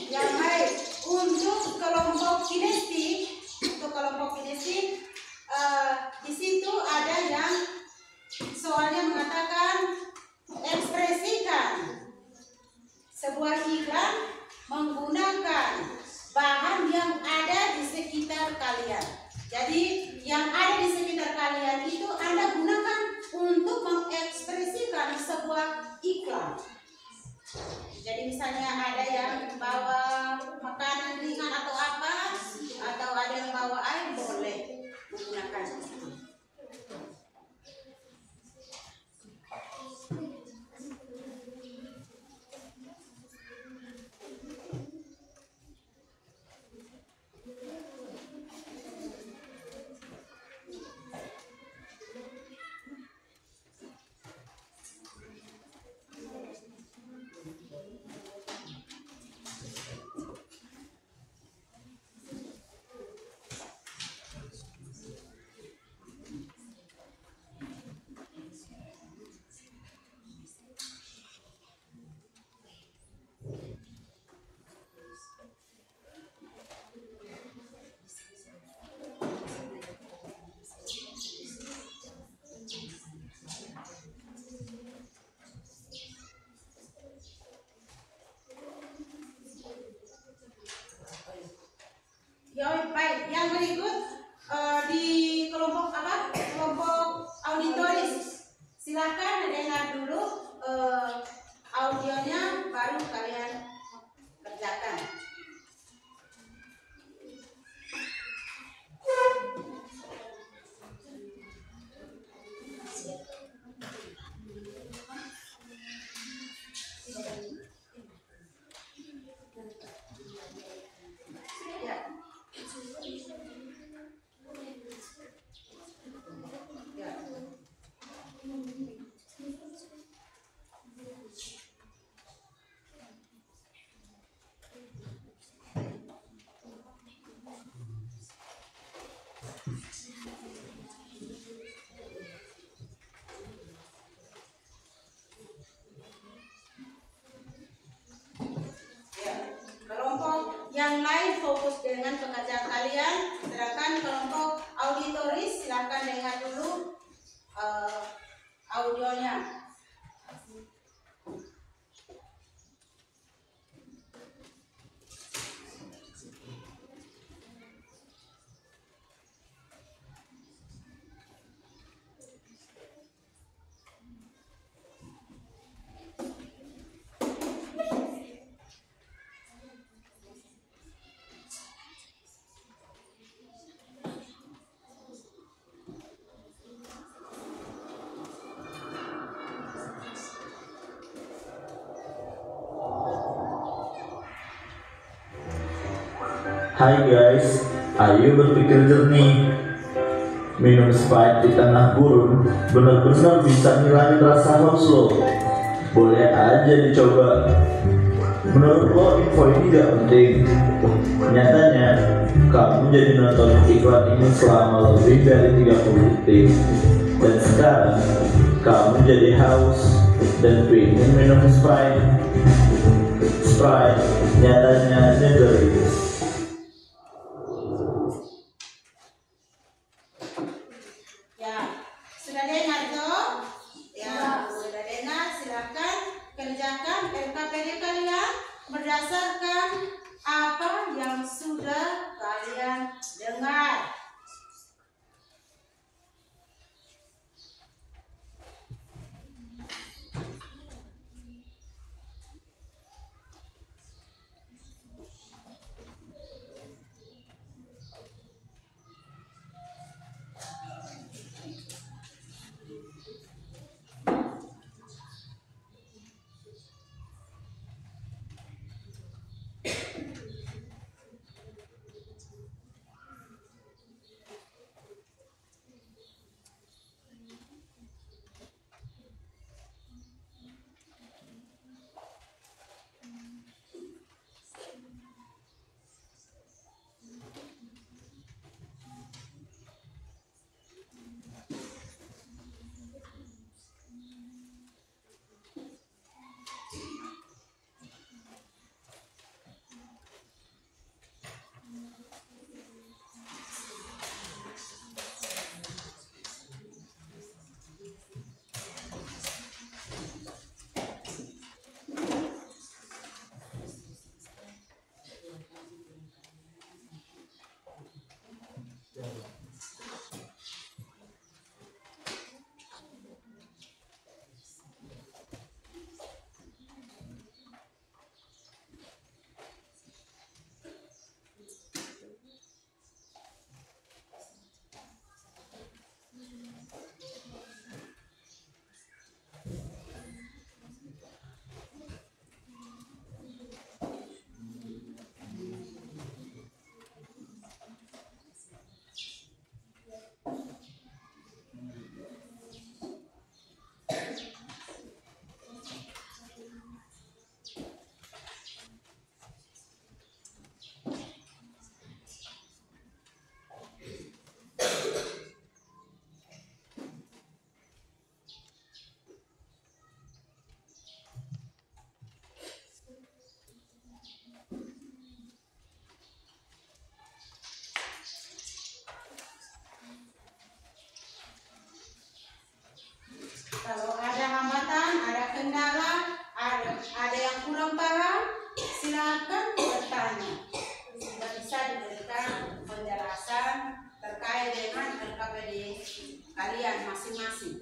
Yang baik, untuk kelompok kinestetik, di situ ada yang soalnya mengatakan ekspresikan Sebuah iklan menggunakan bahan yang ada di sekitar kalian. Jadi yang ada di sekitar kalian itu Anda gunakan untuk mengekspresikan sebuah iklan. Jadi misalnya ada yang bawa makanan ringan atau apa, atau ada yang bawa air, boleh menggunakan itu. Ya, baik. Yang berikut di kelompok apa? Kelompok auditoris. Silakan dengar dulu audionya, baru kalian kerjakan. Kelompok yang lain fokus dengan pekerjaan kalian, sedangkan kelompok auditoris silakan dengar dulu audionya. Hai guys, ayo berpikir jernih. Minum Sprite di tengah gurun benar-benar bisa ngilangin rasa haus lo. Boleh aja dicoba. Menurut lo info ini gak penting? Nyatanya, kamu jadi nonton iklan ini selama lebih dari 30 detik. Dan sekarang, kamu jadi haus dan pengen minum Sprite. Sprite nyatanya nyegerin. Sudah dengar toh? Ya, sudah dengar. Silakan kerjakan LKPD kalian berdasarkan apa yang sudah kalian dengar. akan bertanya. Sudah bisa diberikan penjelasan terkait dengan LKPD kalian masing-masing.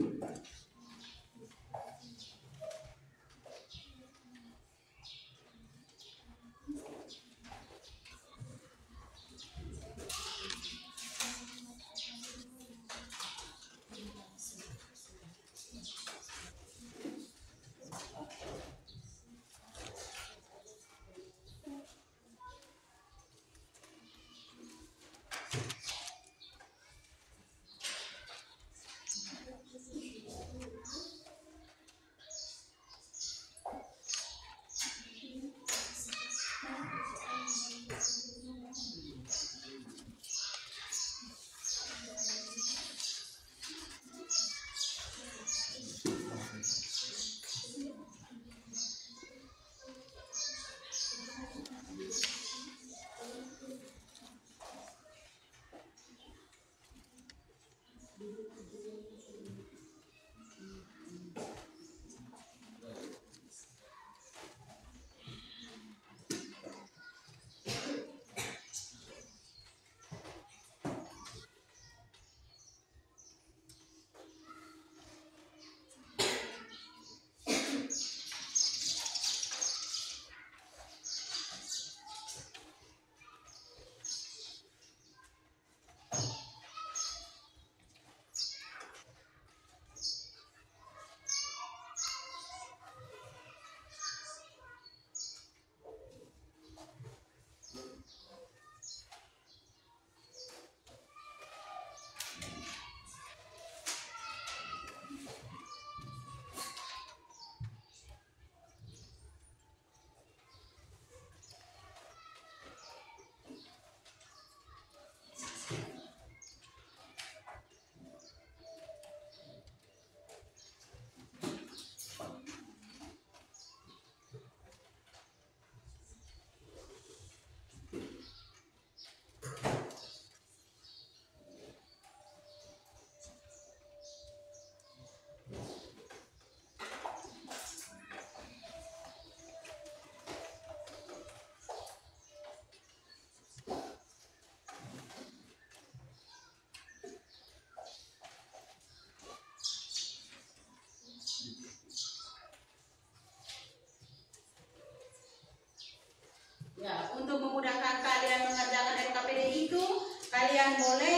Ya, untuk memudahkan kalian mengerjakan LKPD itu, kalian boleh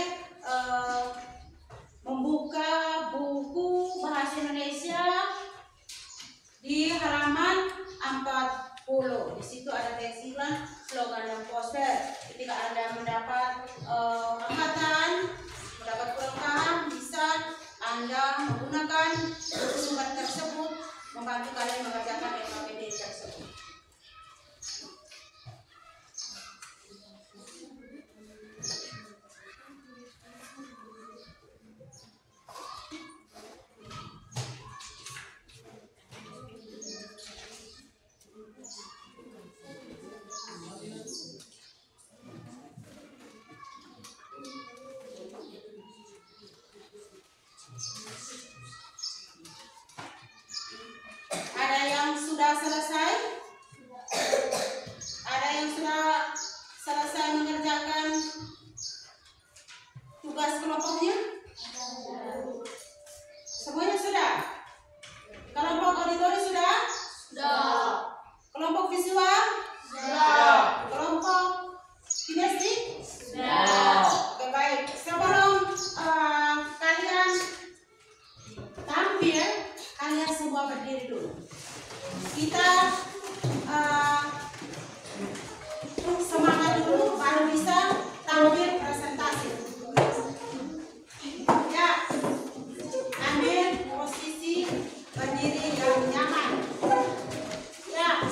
membuka buku Bahasa Indonesia di halaman 40. Di situ ada teks iklan, slogan dan poster. Ketika Anda mendapat hambatan, mendapat kurang paham, bisa Anda menggunakan buku sumber tersebut membantu kalian mengerjakan LKPD tersebut. Ada yang sudah selesai? Ada yang sudah selesai mengerjakan tugas kelompoknya? Semuanya sudah? Kelompok auditori sudah? Sudah. Kelompok visual? Sudah. Kelompok kinestetik? Sudah. Oke, baik. Sebelum kalian tampil, kalian semua berdiri dulu. Kita semangat dulu baru bisa tampil presentasi. Ya, ambil posisi berdiri yang nyaman. Ya,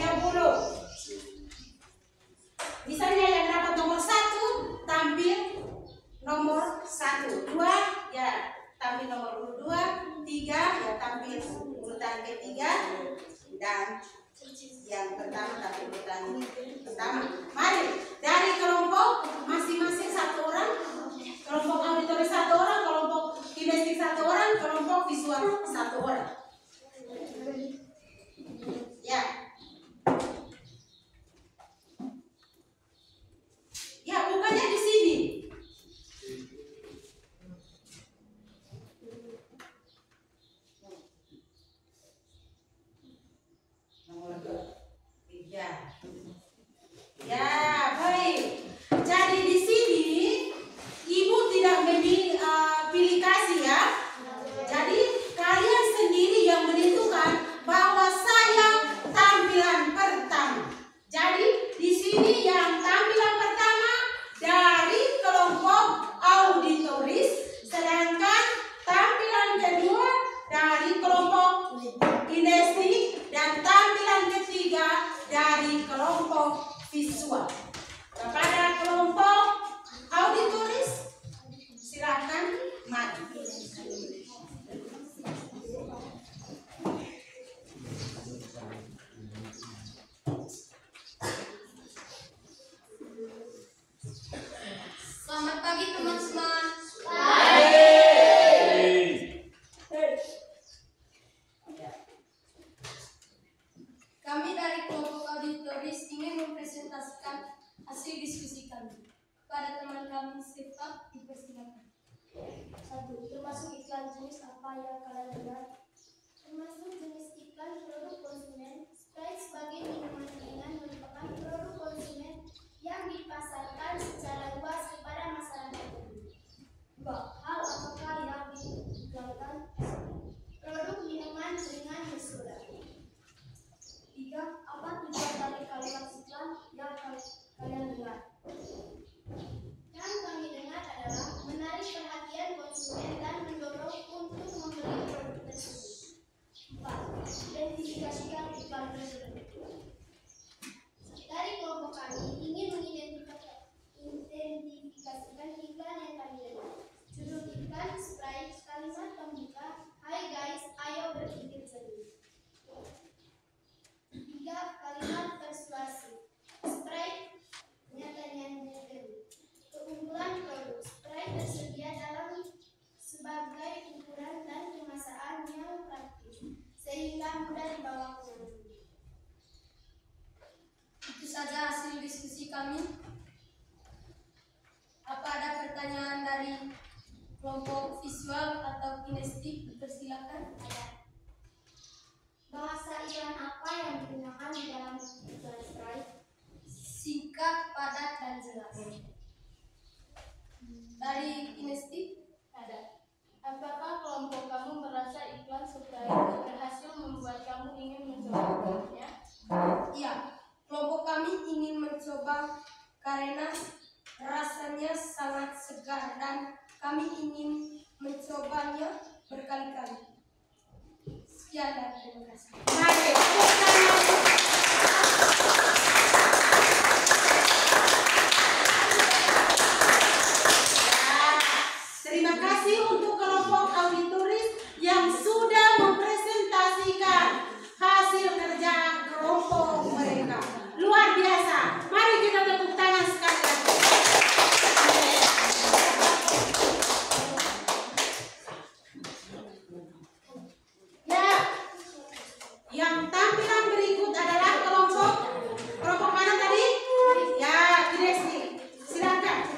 30. Misalnya yang dapat nomor 1 tampil nomor 1, 2 ya tampil nomor 2, 3 ya tampil urutan ketiga, dan yang pertama tampil urutan pertama. Mari dari kelompok masing-masing 1 orang, kelompok auditoris 1 orang, kelompok kinestetik 1 orang, kelompok visual 1 orang. Ya. Ya, bukannya di sini. Nomor 3. Ya, baik. Jadi di sini Ibu tidak pilih kasih ya. Jadi kalian sendiri yang menentukan bahwa saya tampilan pertama. Jadi di sini yang tampilan pertama dari kelompok auditoris, sedangkan tampilan kedua dari kelompok kinestetik, dan tampilan ketiga dari kelompok visual. Kepada kelompok auditoris, silakan maju. Selamat pagi teman-teman. Kami dari kelompok auditoris ingin mempresentasikan hasil diskusi kami. Pada teman kami, Sifat, dipersilakan. 1. Termasuk iklan jenis apa yang kalian dengar? Termasuk jenis iklan produk konsumen. Sprite sebagai minuman ringan merupakan produk konsumen yang dipasarkan secara luas kepada masyarakat umum. 2. Hal apakah yang diiklankan? Produk minuman ringan bersoda. 3. Apa tujuan dari kalimat iklan yang kalian dengar? Yang kami dengar adalah menarik perhatian konsumen dan mendorong untuk membeli produk tersebut. 4. Identifikasikan iklan tersebut. Dari kelompok kami ingin mengidentifikasikan iklan yang kami dengar. Judul iklan Sprite, kalimat pembuka, "Hai guys, ayo berpikir jernih." 3. Kalimat persuasif. Sprite nyatanya nyeri. Keunggulan produk Sprite tersedia dalam sebagai ukuran dan kemasan yang praktis, sehingga mudah dibawa kemana. Itu saja hasil diskusi kami. Apa ada pertanyaan dari kelompok visual atau kinestetik? Dipersilakan. Bahasa iklan apa yang digunakan di dalam iklan Sprite? Singkat, padat, dan jelas. Dari kinestetik ada. Apakah kelompok kamu merasa iklan Sprite berhasil membuat kamu ingin mencobanya? Iya, kelompok kami ingin mencoba karena rasanya sangat segar dan kami ingin mencobanya berkali-kali. Sekian dan terima kasih. Mari, tepuk tangan. Terima kasih untuk kelompok auditoris yang sudah mempresentasikan hasil kerja kelompok mereka. Luar biasa. Mari kita tepuk tangan sekali lagi. Ya, yang tampilan berikut adalah kelompok mana tadi? Ya, Desi. Silakan.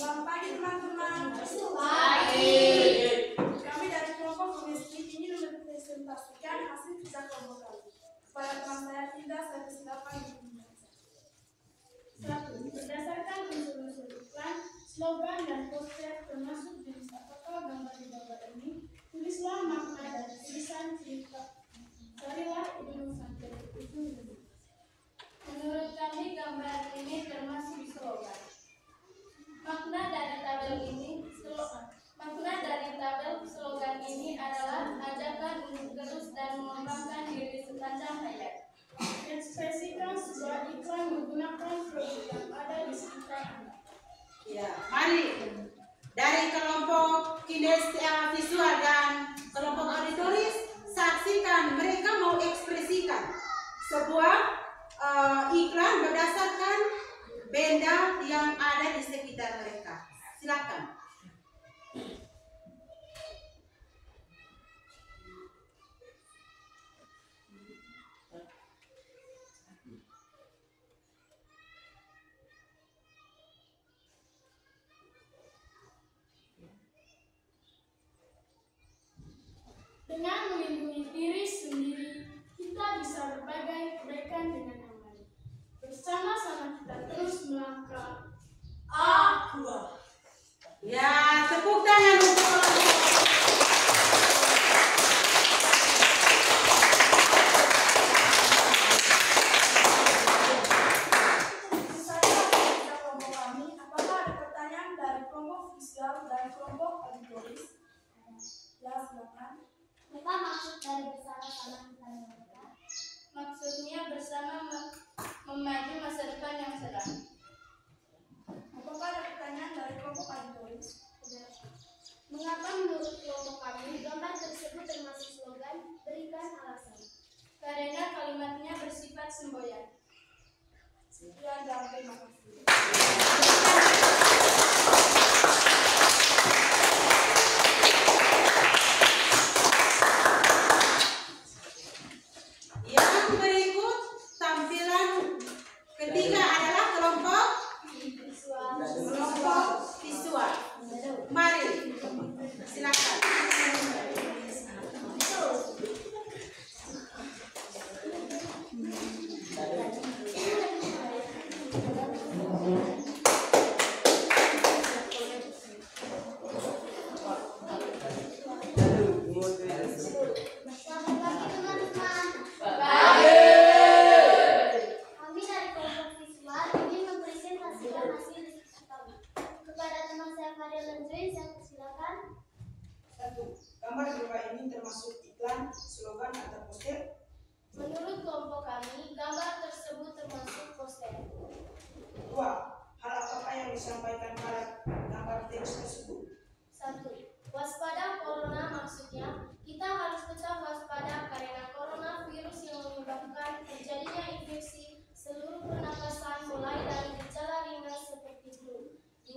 Selamat pagi teman-teman. Kami dari kelompok kinestetik ingin mempresentasikan hasil kerja kelompok kami. Kepada teman saya Tinda, saya persilakan untuk membaca. 1. Berdasarkan unsur-unsur iklan, slogan dan poster termasuk jenis apakah gambar di bawah ini, tulislah makna dari tulisan cerita. Carilah ilmu sampai ujung dunia. Ya, mari dari kelompok kinestesia visual dan kelompok auditoris saksikan mereka mau ekspresikan sebuah iklan berdasarkan benda yang ada di sekitar mereka. Silakan. Dengan melindungi diri sendiri, kita bisa berbagai kebaikan dengan yang lain. Bersama-sama kita terus melangkah. Aqua. Ya, tepuk tangan untuk kelompok. Saya kelompok kami. Apakah ada pertanyaan dari kelompok visual dan kelompok auditoris? Ya, silakan. Apa maksud dari bersama-sama kita melangkah? Maksudnya bersama memaju masa depan yang cerah. Apakah ada pertanyaan dari kelompok auditoris? Mengapa menurut kelompok kami gambar tersebut termasuk slogan? Berikan alasan. Karena kalimatnya bersifat semboyan. Sekian dan terima kasih. Yang berikut tampilan ketiga adalah kelompok visual. Mari, silakan. Selamat pagi teman-teman. Kami dari kelompok visual ingin mempresentasikan hasil diskusi kami. Kepada teman saya Maria Lenjoy, saya persilakan. 1. Gambar berupa ini termasuk iklan, slogan, atau poster. Menurut kelompok kami, gambar tersebut termasuk poster. 2. Hal apakah yang disampaikan pada gambar teks tersebut? 1. Waspada corona, maksudnya kita harus tetap waspada karena corona virus yang menyebabkan terjadinya infeksi seluruh pernapasan mulai dari gejala ringan seperti flu. 2.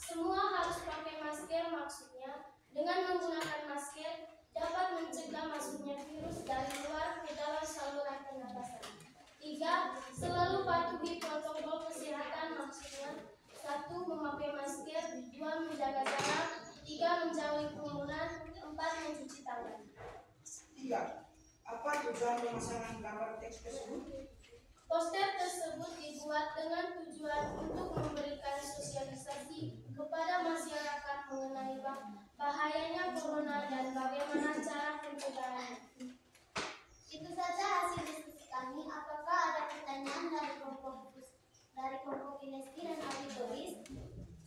Semua harus pakai masker, maksudnya dengan menggunakan masker dapat mencegah masuknya virus dari luar ke dalam saluran pernapasan. 3. Selalu patuhi protokol kesehatan, maksudnya 1. Memakai masker, 2. Menjaga jarak, 3. Menjauhi kerumunan, 4. Mencuci tangan. 3. Apa tujuan pemasangan gambar teks tersebut? Poster tersebut dibuat dengan tujuan untuk memberikan sosialisasi kepada masyarakat mengenai bahayanya corona dan bagaimana cara pencegahannya. Itu saja hasil diskusi kami. Apakah ada pertanyaan dari kelompok kinesti dan auditoris?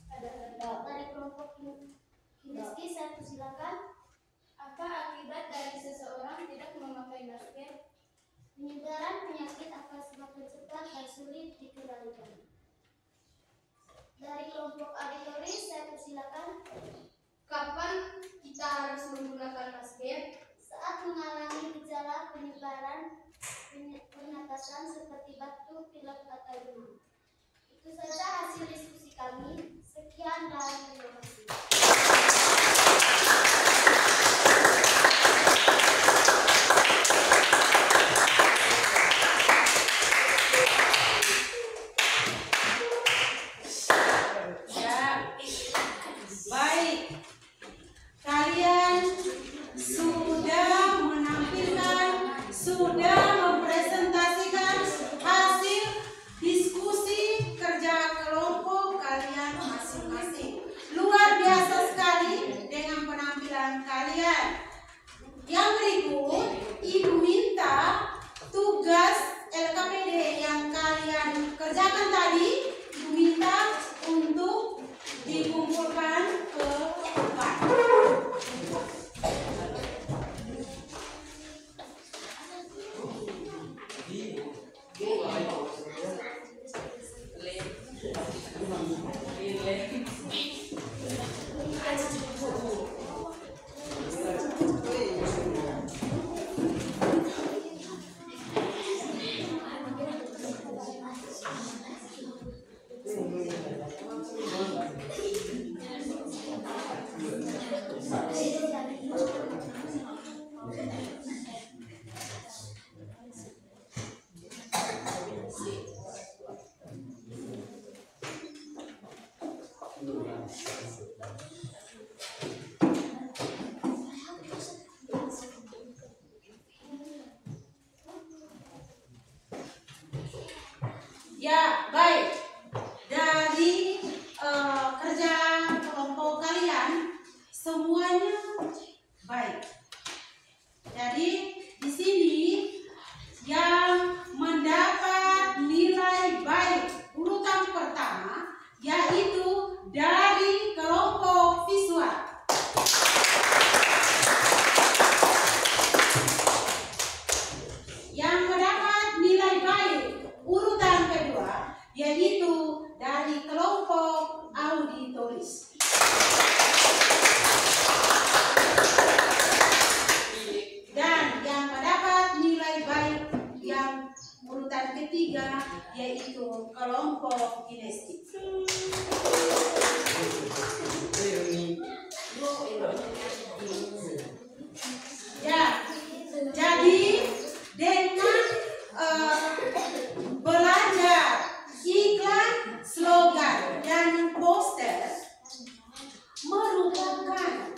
Dari kelompok kinesti, saya persilakan. Apa akibat dari seseorang tidak memakai masker? Penyebaran penyakit akan semakin cepat dan sulit dikendalikan. Dari kelompok auditoris, saya persilakan. Kapan kita harus menggunakan masker? Saat mengalami gejala penyebaran pernapasan seperti batuk, pilek, atau demam. Itu saja hasil diskusi kami. Sekian dan terima kasih. Ya, baik. Kalian sudah menampilkan, sudah mempresentasikan hasil diskusi kerja kelompok kalian masing-masing. Luar biasa sekali dengan penampilan kalian. Yang berikut, Ibu minta tugas LKPD yang kalian kerjakan tadi, Ibu minta untuk dikumpulkan ke tempat. Ya, baik. Dari kerja kelompok kalian semuanya baik. Jadi di sini yang mendapat nilai baik urutan pertama yaitu dari kelompok visual. Yang mendapat nilai baik urutan kedua yaitu dari kelompok auditoris. Dan yang mendapat nilai baik yang urutan ketiga yaitu kelompok kinestik. Ya, jadi dengan belajar iklan, slogan, dan poster merupakan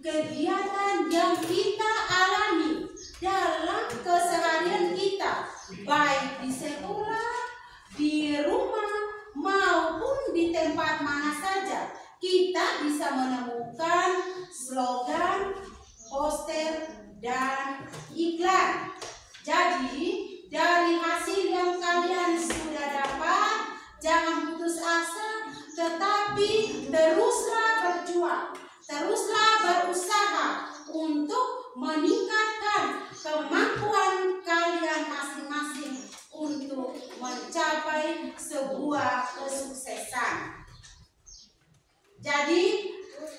kegiatan yang kita alami dalam keseharian kita, baik di sekolah, di rumah, maupun di tempat mana saja. Kita bisa menemukan slogan, poster, dan iklan. Jadi, dari hasil yang kalian sudah dapat, jangan putus asa, tetapi teruslah berjuang, teruslah berusaha untuk meningkatkan kemampuan kalian masing-masing untuk mencapai sebuah kesuksesan. Jadi,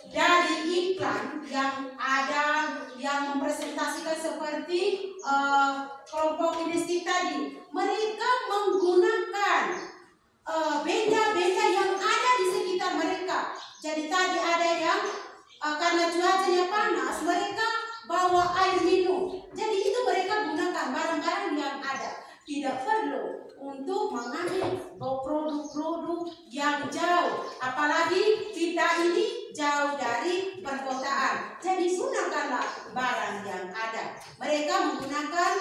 dari iklan yang ada yang mempresentasikan seperti kelompok kinestik tadi, mereka menggunakan benda-benda yang ada di sekitar mereka. Jadi tadi ada yang karena cuacanya panas, mereka bawa air minum. Jadi itu mereka gunakan barang-barang yang ada. Tidak perlu untuk mengambil produk-produk yang jauh. Apalagi kita ini jauh dari perkotaan. Jadi gunakanlah barang yang ada. Mereka menggunakan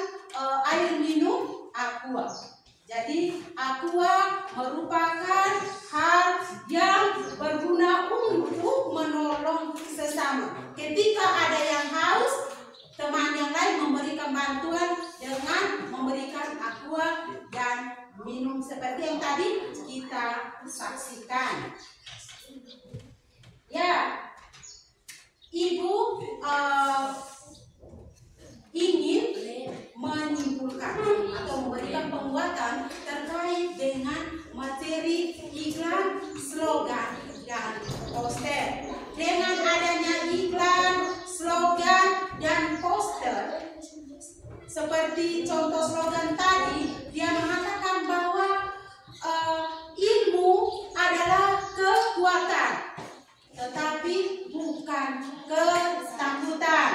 air minum aqua. Jadi aqua merupakan hal yang berguna untuk menolong sesama. Ketika ada yang haus, teman yang lain memberikan bantuan dengan memberikan aqua dan minum seperti yang tadi kita saksikan. Ya, Ibu ingin menyimpulkan atau memberikan penguatan terkait dengan materi iklan, slogan, dan poster. Dengan adanya iklan, slogan, dan poster, seperti contoh slogan tadi, dia mengatakan bahwa ilmu adalah kekuatan, tetapi bukan ketakutan.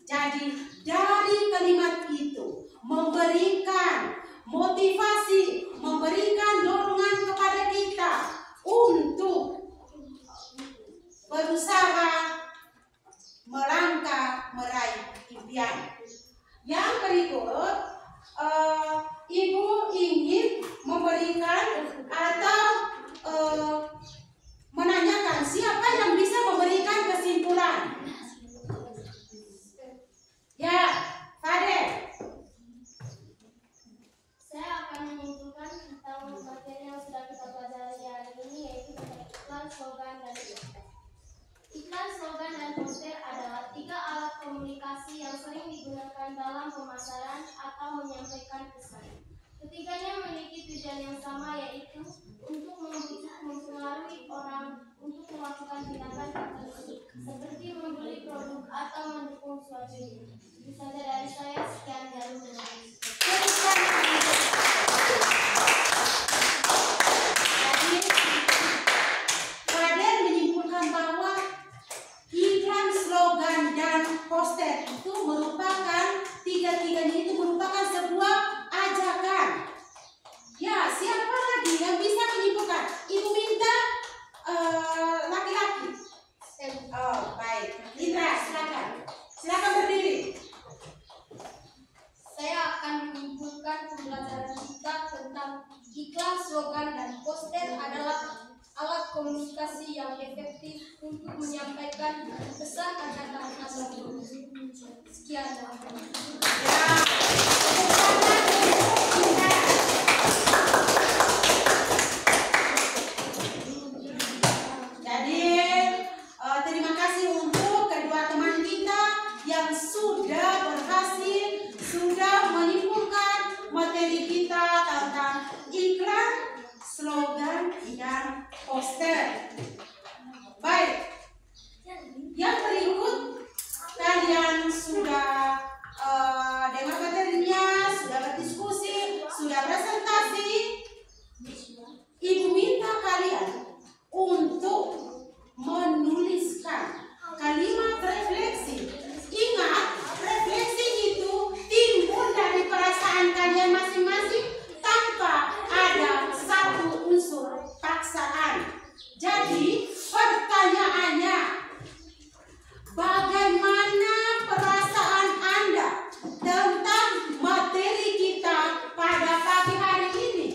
Jadi dari kalimat itu memberikan motivasi, memberikan dorongan kepada kita untuk berusaha melangkah meraih impian. Yang berikut, Ibu ingin memberikan atau menanyakan siapa yang bisa memberikan kesimpulan. Ya, Fadel. Saya akan menyimpulkan tentang materi yang sudah kita pelajari hari ini, yaitu tentang iklan, slogan, dan poster. Iklan, slogan, dan poster adalah 3 alat komunikasi yang sering digunakan dalam pemasaran atau menyampaikan pesan. Ketiganya memiliki tujuan yang sama, yaitu untuk mempengaruhi orang melakukan tindakan tertentu, seperti membeli produk atau mendukung suatu ide. Itu saja dari saya, sekian dari Jadi, Raden menyimpulkan bahwa iklan, slogan, dan poster itu merupakan tiga-tiganya itu merupakan sebuah ajakan. Ya, siapa lagi yang bisa menyimpulkan? Ibu minta laki-laki. Oh, baik. Indra, silakan. Silakan berdiri. Saya akan menyimpulkan pembelajaran kita tentang iklan, slogan, dan poster adalah alat komunikasi yang efektif untuk menyampaikan pesan akan masyarakat. Sekian. Jadi terima kasih untuk kedua teman kita yang sudah berhasil, sudah menyimpulkan materi kita tentang iklan, slogan, dan poster. Baik, yang berikut kalian sudah dengar materinya, sudah berdiskusi, sudah presentasi. Ibu minta kalian untuk menuliskan kalimat refleksi. Ingat, refleksi itu timbul dari perasaan kalian masing-masing tanpa ada satu unsur paksaan. Jadi, pertanyaannya, bagaimana perasaan Anda tentang materi kita pada pagi hari ini?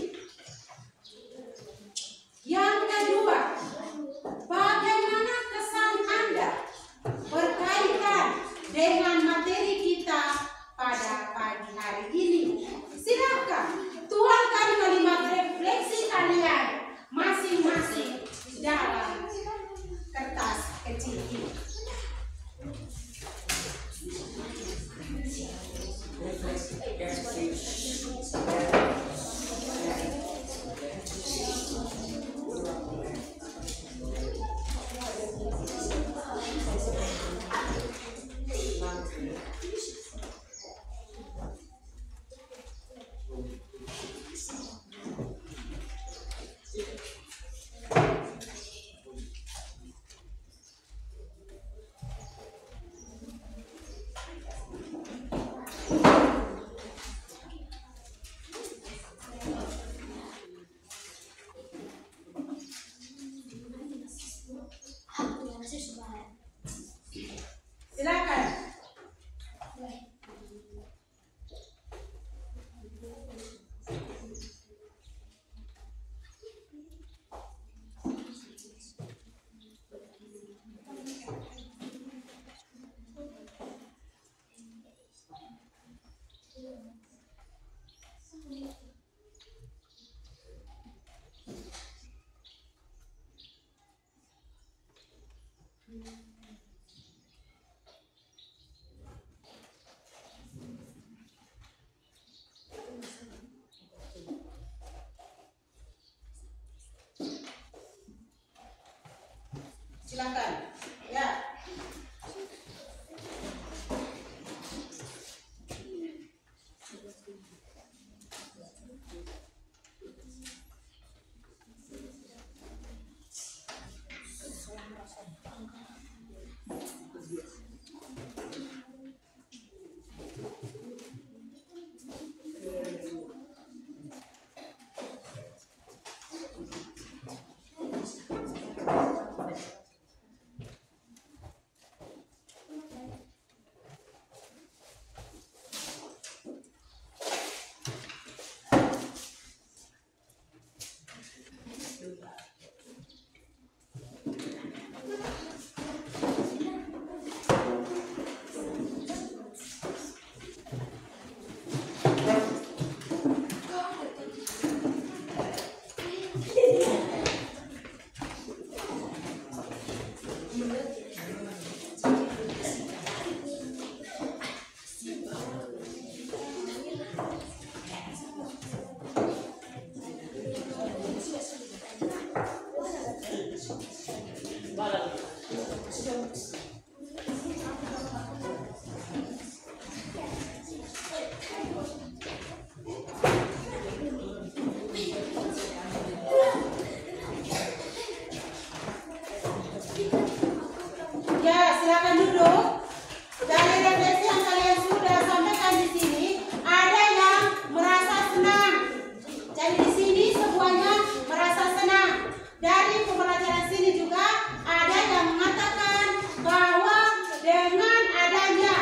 Jadi di sini semuanya merasa senang. Dari pembelajaran sini juga ada yang mengatakan bahwa dengan adanya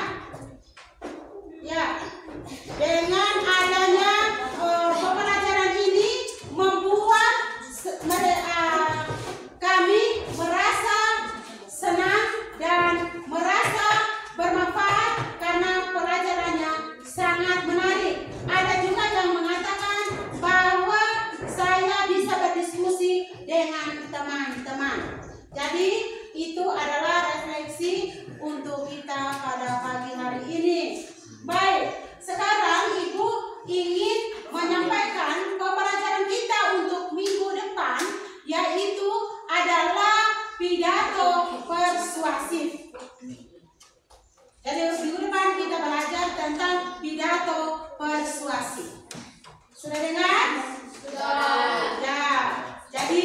pembelajaran ini membuat kami merasa senang dan merasa bermanfaat karena pelajarannya sangat menarik. Ada juga yang mengatakan bahwa saya bisa berdiskusi dengan teman-teman. Jadi itu adalah refleksi untuk kita pada pagi hari ini. Baik, sekarang Ibu ingin menyampaikan pembelajaran kita untuk minggu depan, yaitu adalah pidato persuasif. Jadi minggu depan kita belajar tentang pidato persuasif. Sudah dengar? Sudah. Ya. Jadi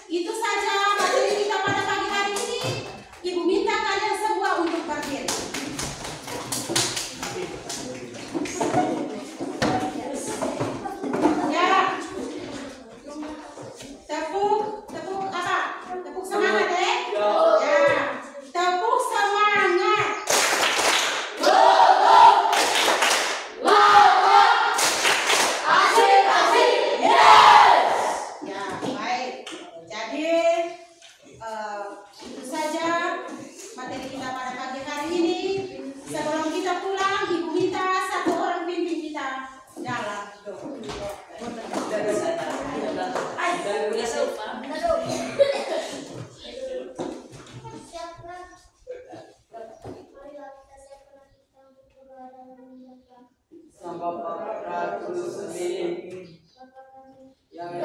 itu saja materi kita pada pagi hari ini. Ibu minta kalian semua untuk berdiri. Ya. Tepuk apa? Tepuk semangat ya. Tepuk semangat. Ya, baik. Jadi itu saja materi kita pada pagi hari ini. Sebelum kita pulang, Ibu minta satu orang pimpin kita jalan. Siapkan. Marilah kita siapkan kita untuk berdoa dan mengucapkan. Sama Bapak Ratu Sendiri Bapa kami yang